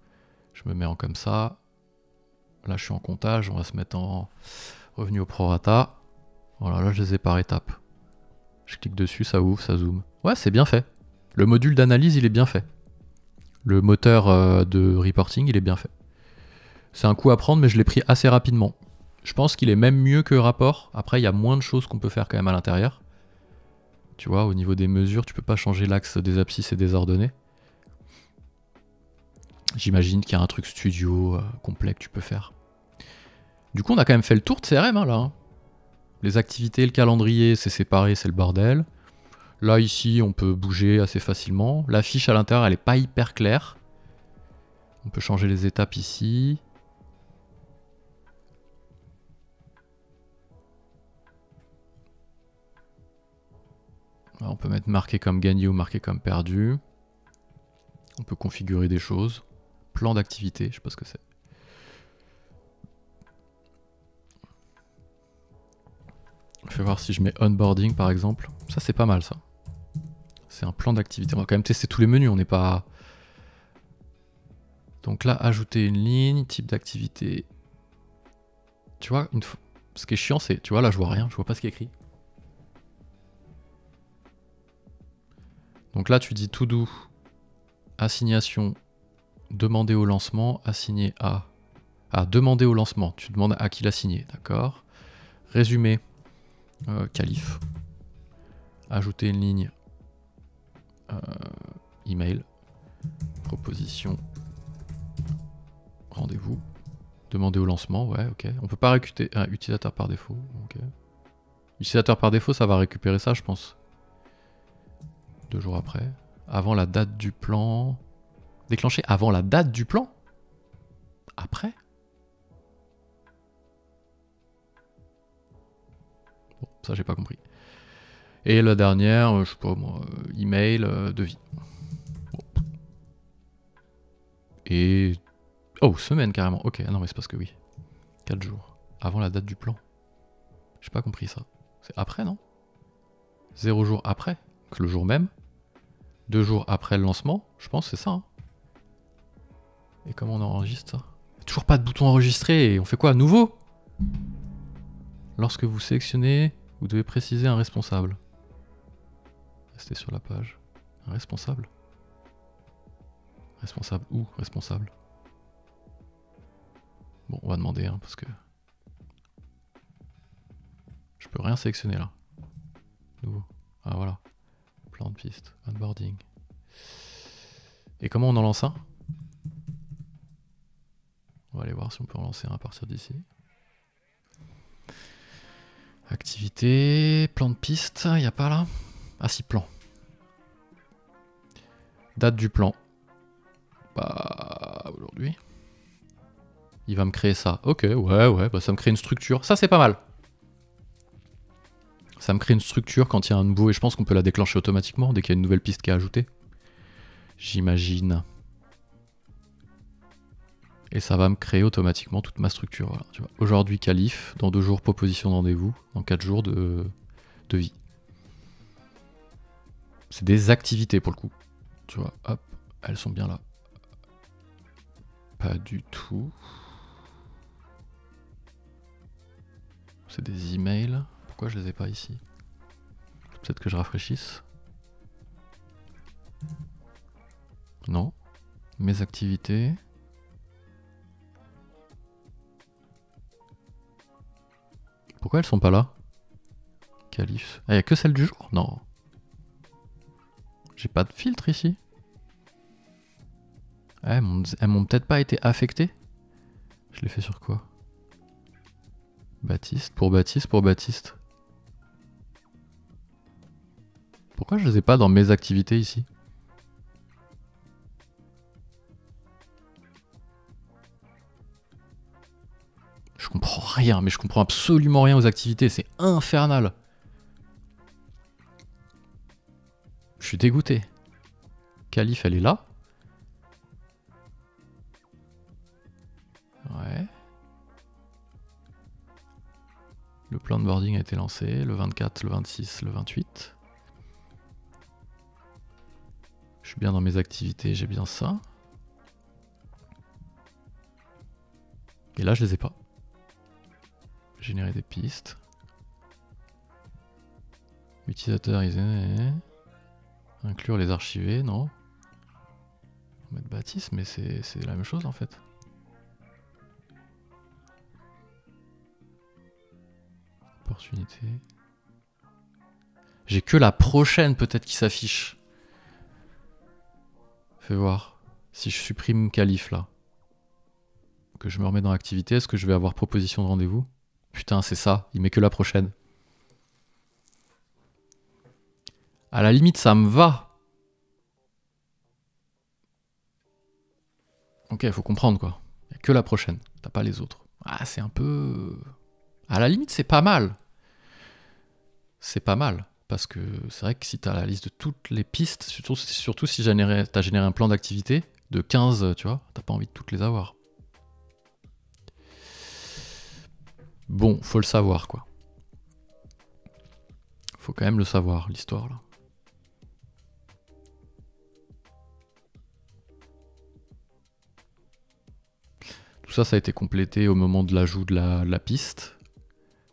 Je me mets en comme ça. Là, je suis en comptage. On va se mettre en revenu au prorata. Voilà, là, je les ai par étape. Je clique dessus, ça ouvre, ça zoome. Ouais, c'est bien fait. Le module d'analyse, il est bien fait. Le moteur de reporting, il est bien fait. C'est un coup à prendre, mais je l'ai pris assez rapidement. Je pense qu'il est même mieux que rapport. Après, il y a moins de choses qu'on peut faire quand même à l'intérieur. Tu vois, au niveau des mesures, tu peux pas changer l'axe des abscisses et des ordonnées. J'imagine qu'il y a un truc studio complet que tu peux faire. Du coup, on a quand même fait le tour de CRM, hein, là. Hein. Les activités, le calendrier, c'est séparé, c'est le bordel. Là, ici, on peut bouger assez facilement. La fiche à l'intérieur, elle n'est pas hyper claire. On peut changer les étapes ici. Alors, on peut mettre marqué comme gagné ou marqué comme perdu. On peut configurer des choses. Plan d'activité, je sais pas ce que c'est. Je vais voir si je mets onboarding par exemple. Ça c'est pas mal ça. C'est un plan d'activité. On va quand même tester tous les menus, on n'est pas... Donc là, ajouter une ligne, type d'activité. Tu vois, ce qui est chiant c'est... Tu vois là je vois rien, je vois pas ce qui est écrit. Donc là tu dis to do, assignation, demander au lancement, assigner à... Ah, demander au lancement, tu demandes à qui l'assigner, d'accord. Résumé, qualif. Ajouter une ligne, email, proposition, rendez-vous, demander au lancement, ouais, ok. On peut pas récupérer utilisateur par défaut, ok. Utilisateur par défaut, ça va récupérer ça, je pense. 2 jours après. Avant la date du plan. Déclencher avant la date du plan? Après? Bon, ça j'ai pas compris. Et la dernière, je sais pas moi, email, devis. Bon. Et... Oh, semaine carrément. Ok, non mais c'est parce que oui. 4 jours. avant la date du plan. J'ai pas compris ça. C'est après, non? 0 jours après, que le jour même. 2 jours après le lancement, je pense que c'est ça. Hein. Et comment on enregistre ça? Toujours pas de bouton enregistrer, et on fait quoi? Nouveau? Lorsque vous sélectionnez, vous devez préciser un responsable. Restez sur la page. Un responsable? Responsable où? Responsable. Bon, on va demander, hein, parce que... Je peux rien sélectionner là. Nouveau. Ah voilà. Plan de piste. Onboarding. Et comment on en lance un? On va aller voir si on peut en lancer un à partir d'ici. Activité, plan de piste, il n'y a pas là? Ah si, plan. Date du plan. Bah, aujourd'hui. Il va me créer ça. Ok, ouais, bah ça me crée une structure. Ça, c'est pas mal. Ça me crée une structure quand il y a un nouveau... Et je pense qu'on peut la déclencher automatiquement dès qu'il y a une nouvelle piste qui est ajoutée. J'imagine. Et ça va me créer automatiquement toute ma structure. Voilà, tu vois. Aujourd'hui, qualif. Dans 2 jours, proposition de rendez-vous. Dans 4 jours de vie. C'est des activités pour le coup. Tu vois, hop, elles sont bien là. Pas du tout. C'est des emails. Pourquoi je les ai pas ici? Peut-être que je rafraîchisse. Non. Mes activités. Pourquoi elles sont pas là? Qualif. Ah, y a que celle du jour? Non. J'ai pas de filtre ici. Ah, elles m'ont peut-être pas été affectées. Je l'ai fait sur quoi? Baptiste, pour Baptiste, pour Baptiste. Pourquoi je les ai pas dans mes activités ici? Je comprends rien, mais je comprends absolument rien aux activités, c'est infernal. Je suis dégoûté. Qualif, elle est là. Ouais. Le plan de boarding a été lancé, le 24, le 26, le 28. Je suis bien dans mes activités, j'ai bien ça. Et là, je les ai pas. Générer des pistes. Utilisateur, inclure les archivés, non. On va mettre Baptiste, mais c'est la même chose en fait. Opportunité. J'ai que la prochaine peut-être qui s'affiche. Fais voir. Si je supprime qualif là. Que je me remets dans l'activité, est-ce que je vais avoir proposition de rendez-vous? Putain, c'est ça, il met que la prochaine. À la limite, ça me va. Ok, il faut comprendre quoi. Il n'y a que la prochaine, t'as pas les autres. Ah, c'est un peu... À la limite, c'est pas mal. C'est pas mal. Parce que c'est vrai que si t'as la liste de toutes les pistes, surtout si t'as généré un plan d'activité de 15, tu vois, t'as pas envie de toutes les avoir. Bon, faut le savoir quoi. Faut quand même le savoir, l'histoire là. Tout ça, ça a été complété au moment de l'ajout de la piste.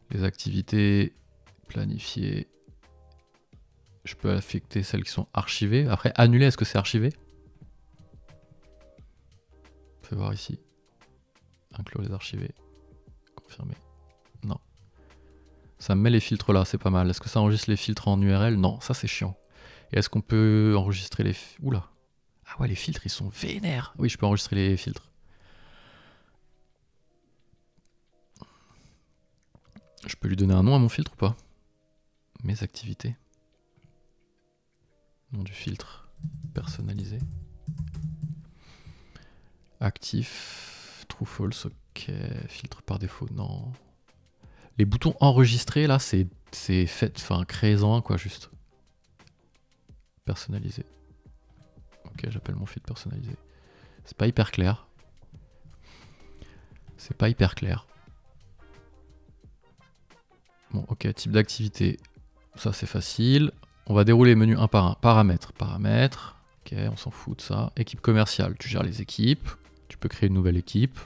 Les activités planifiées. Je peux affecter celles qui sont archivées. Après, annuler, est-ce que c'est archivé? Fais voir ici. Inclure les archivés. Confirmer. Non. Ça me met les filtres là, c'est pas mal. Est-ce que ça enregistre les filtres en URL? Non, ça c'est chiant. Et est-ce qu'on peut enregistrer les... Oula. Ah ouais, les filtres, ils sont vénères. Oui, je peux enregistrer les filtres. Je peux lui donner un nom à mon filtre ou pas? Mes activités. Nom du filtre. Personnalisé. Actif. True, false, ok. Filtre par défaut, non. Les boutons enregistrés, là, c'est fait... Enfin, créez-en un, quoi, juste. Personnalisé. Ok, j'appelle mon filtre personnalisé. C'est pas hyper clair. C'est pas hyper clair. Bon, ok, type d'activité, ça c'est facile. On va dérouler les menus un par un. Paramètres, paramètres. Ok, on s'en fout de ça. Équipe commerciale, tu gères les équipes. Tu peux créer une nouvelle équipe.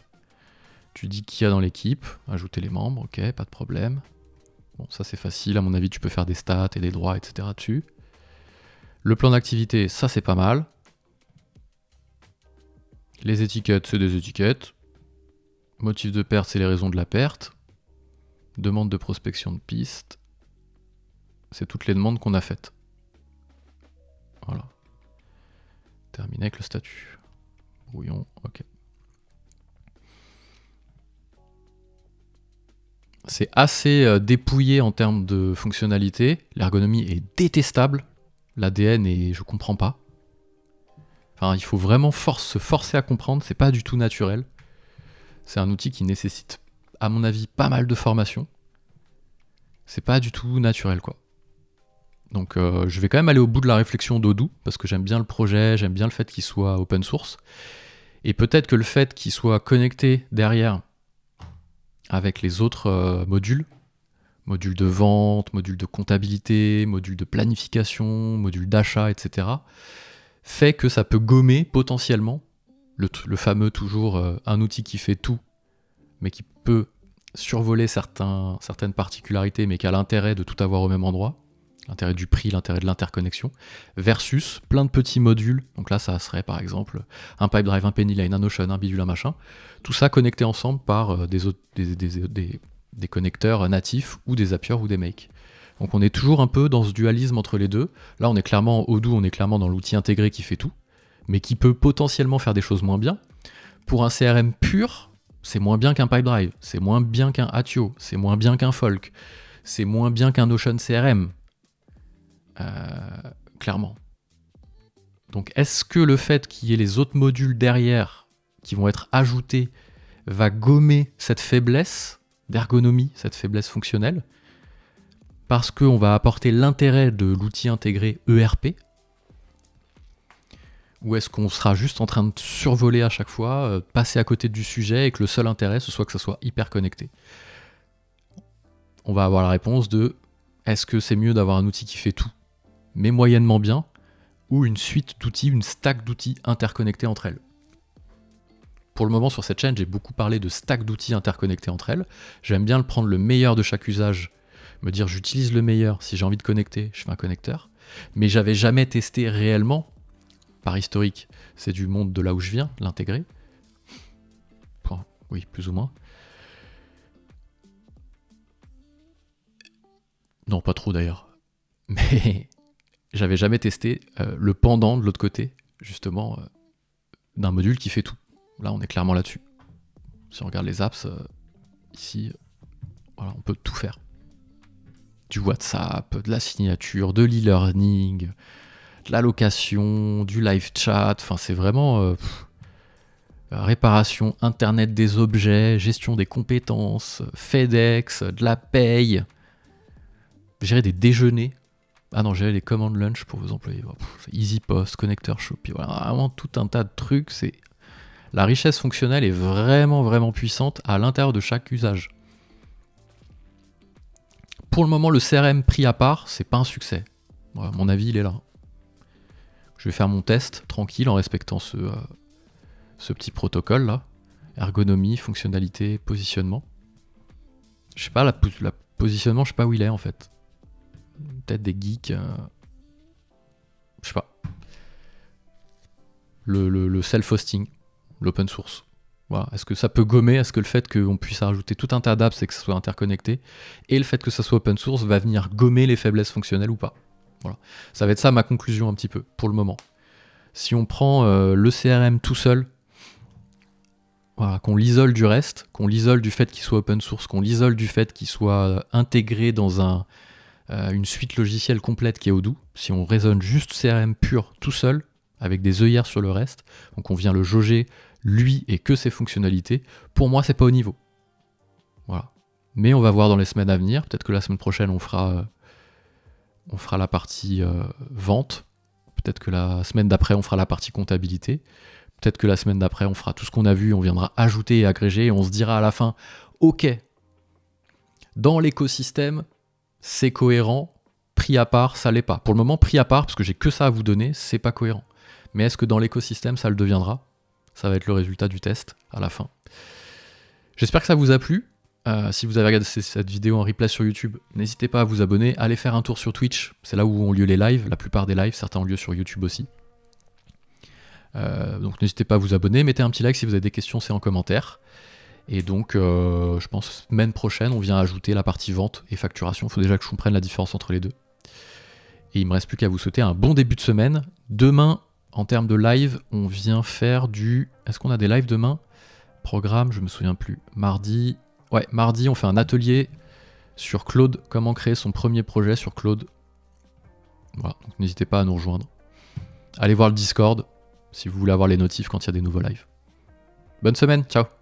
Tu dis qui y a dans l'équipe. Ajouter les membres, ok, pas de problème. Bon, ça c'est facile. À mon avis, tu peux faire des stats et des droits, etc. dessus. Le plan d'activité, ça c'est pas mal. Les étiquettes, c'est des étiquettes. Motif de perte, c'est les raisons de la perte. Demande de prospection de piste. C'est toutes les demandes qu'on a faites. Voilà. Terminé avec le statut. Brouillon, ok. C'est assez dépouillé en termes de fonctionnalité. L'ergonomie est détestable. L'ADN est... je comprends pas. Enfin, il faut vraiment se forcer à comprendre. C'est pas du tout naturel. C'est un outil qui nécessite, à mon avis, pas mal de formation. C'est pas du tout naturel, quoi. Donc je vais quand même aller au bout de la réflexion d'Odoo, parce que j'aime bien le projet, j'aime bien le fait qu'il soit open source. Et peut-être que le fait qu'il soit connecté derrière avec les autres modules, module de vente, module de comptabilité, module de planification, module d'achat, etc., fait que ça peut gommer potentiellement le fameux toujours un outil qui fait tout, mais qui peut survoler certaines particularités, mais qui a l'intérêt de tout avoir au même endroit, l'intérêt du prix, l'intérêt de l'interconnexion, versus plein de petits modules. Donc là, ça serait par exemple un Pipedrive, un Pennyline, un Notion, un bidule, un machin. Tout ça connecté ensemble par des connecteurs natifs ou des Zapier ou des Make. Donc on est toujours un peu dans ce dualisme entre les deux. Là, on est clairement Odoo, on est clairement dans l'outil intégré qui fait tout, mais qui peut potentiellement faire des choses moins bien. Pour un CRM pur, c'est moins bien qu'un Pipedrive, c'est moins bien qu'un Attio, c'est moins bien qu'un Folk, c'est moins bien qu'un Notion CRM. Clairement. Donc est-ce que le fait qu'il y ait les autres modules derrière qui vont être ajoutés va gommer cette faiblesse d'ergonomie, cette faiblesse fonctionnelle, parce qu'on va apporter l'intérêt de l'outil intégré ERP, ou est-ce qu'on sera juste en train de survoler à chaque fois, passer à côté du sujet et que le seul intérêt ce soit que ça soit hyper connecté? On va avoir la réponse de est-ce que c'est mieux d'avoir un outil qui fait tout mais moyennement bien, ou une suite d'outils, une stack d'outils interconnectés entre elles. Pour le moment, sur cette chaîne, j'ai beaucoup parlé de stack d'outils interconnectés entre elles. J'aime bien le prendre le meilleur de chaque usage, me dire j'utilise le meilleur, si j'ai envie de connecter, je fais un connecteur. Mais j'avais jamais testé réellement, par historique, c'est du monde de là où je viens, l'intégrer. Enfin, oui, plus ou moins. Non, pas trop d'ailleurs. Mais... j'avais jamais testé le pendant de l'autre côté, justement, d'un module qui fait tout. Là, on est clairement là-dessus. Si on regarde les apps, ici, voilà, on peut tout faire. Du WhatsApp, de la signature, de l'e-learning, de la location, du live chat, enfin c'est vraiment réparation, internet des objets, gestion des compétences, FedEx, de la paye, gérer des déjeuners. Ah non, gérer les commandes lunch pour vos employés. EasyPost, connecteur Shopee, voilà, vraiment tout un tas de trucs. La richesse fonctionnelle est vraiment, vraiment puissante à l'intérieur de chaque usage. Pour le moment, le CRM pris à part, c'est pas un succès. Voilà, mon avis, il est là. Je vais faire mon test tranquille en respectant ce petit protocole là. Ergonomie, fonctionnalité, positionnement. Je sais pas, la positionnement, je sais pas où il est en fait. Peut-être des geeks. Je sais pas. Le self-hosting, l'open source. Voilà. Est-ce que ça peut gommer? Est-ce que le fait qu'on puisse rajouter tout un tas d'apps et que ça soit interconnecté, et le fait que ça soit open source va venir gommer les faiblesses fonctionnelles ou pas? Voilà. Ça va être ça ma conclusion un petit peu, pour le moment. Si on prend le CRM tout seul, voilà, qu'on l'isole du reste, qu'on l'isole du fait qu'il soit open source, qu'on l'isole du fait qu'il soit intégré dans une suite logicielle complète qui est Odoo, si on raisonne juste CRM pur tout seul, avec des œillères sur le reste, donc on vient le jauger lui et que ses fonctionnalités, pour moi c'est pas au niveau. Voilà. Mais on va voir dans les semaines à venir, peut-être que la semaine prochaine on fera la partie vente, peut-être que la semaine d'après on fera la partie comptabilité, peut-être que la semaine d'après on fera tout ce qu'on a vu, on viendra ajouter et agréger et on se dira à la fin, ok, dans l'écosystème, c'est cohérent, pris à part, ça l'est pas. Pour le moment, pris à part, parce que j'ai que ça à vous donner, c'est pas cohérent. Mais est-ce que dans l'écosystème, ça le deviendra? Ça va être le résultat du test à la fin. J'espère que ça vous a plu. Si vous avez regardé cette vidéo en replay sur YouTube, n'hésitez pas à vous abonner. Allez faire un tour sur Twitch, c'est là où ont lieu les lives, la plupart des lives, certains ont lieu sur YouTube aussi. Donc n'hésitez pas à vous abonner, mettez un petit like si vous avez des questions, c'est en commentaire. Et donc, je pense, semaine prochaine, on vient ajouter la partie vente et facturation. Il faut déjà que je comprenne la différence entre les deux. Et il me reste plus qu'à vous souhaiter un bon début de semaine. Demain, en termes de live, on vient faire du... Est-ce qu'on a des lives demain? Programme, je me souviens plus. Mardi... Ouais, mardi, on fait un atelier sur Claude, comment créer son premier projet sur Claude. Voilà, donc n'hésitez pas à nous rejoindre. Allez voir le Discord, si vous voulez avoir les notifs quand il y a des nouveaux lives. Bonne semaine, ciao!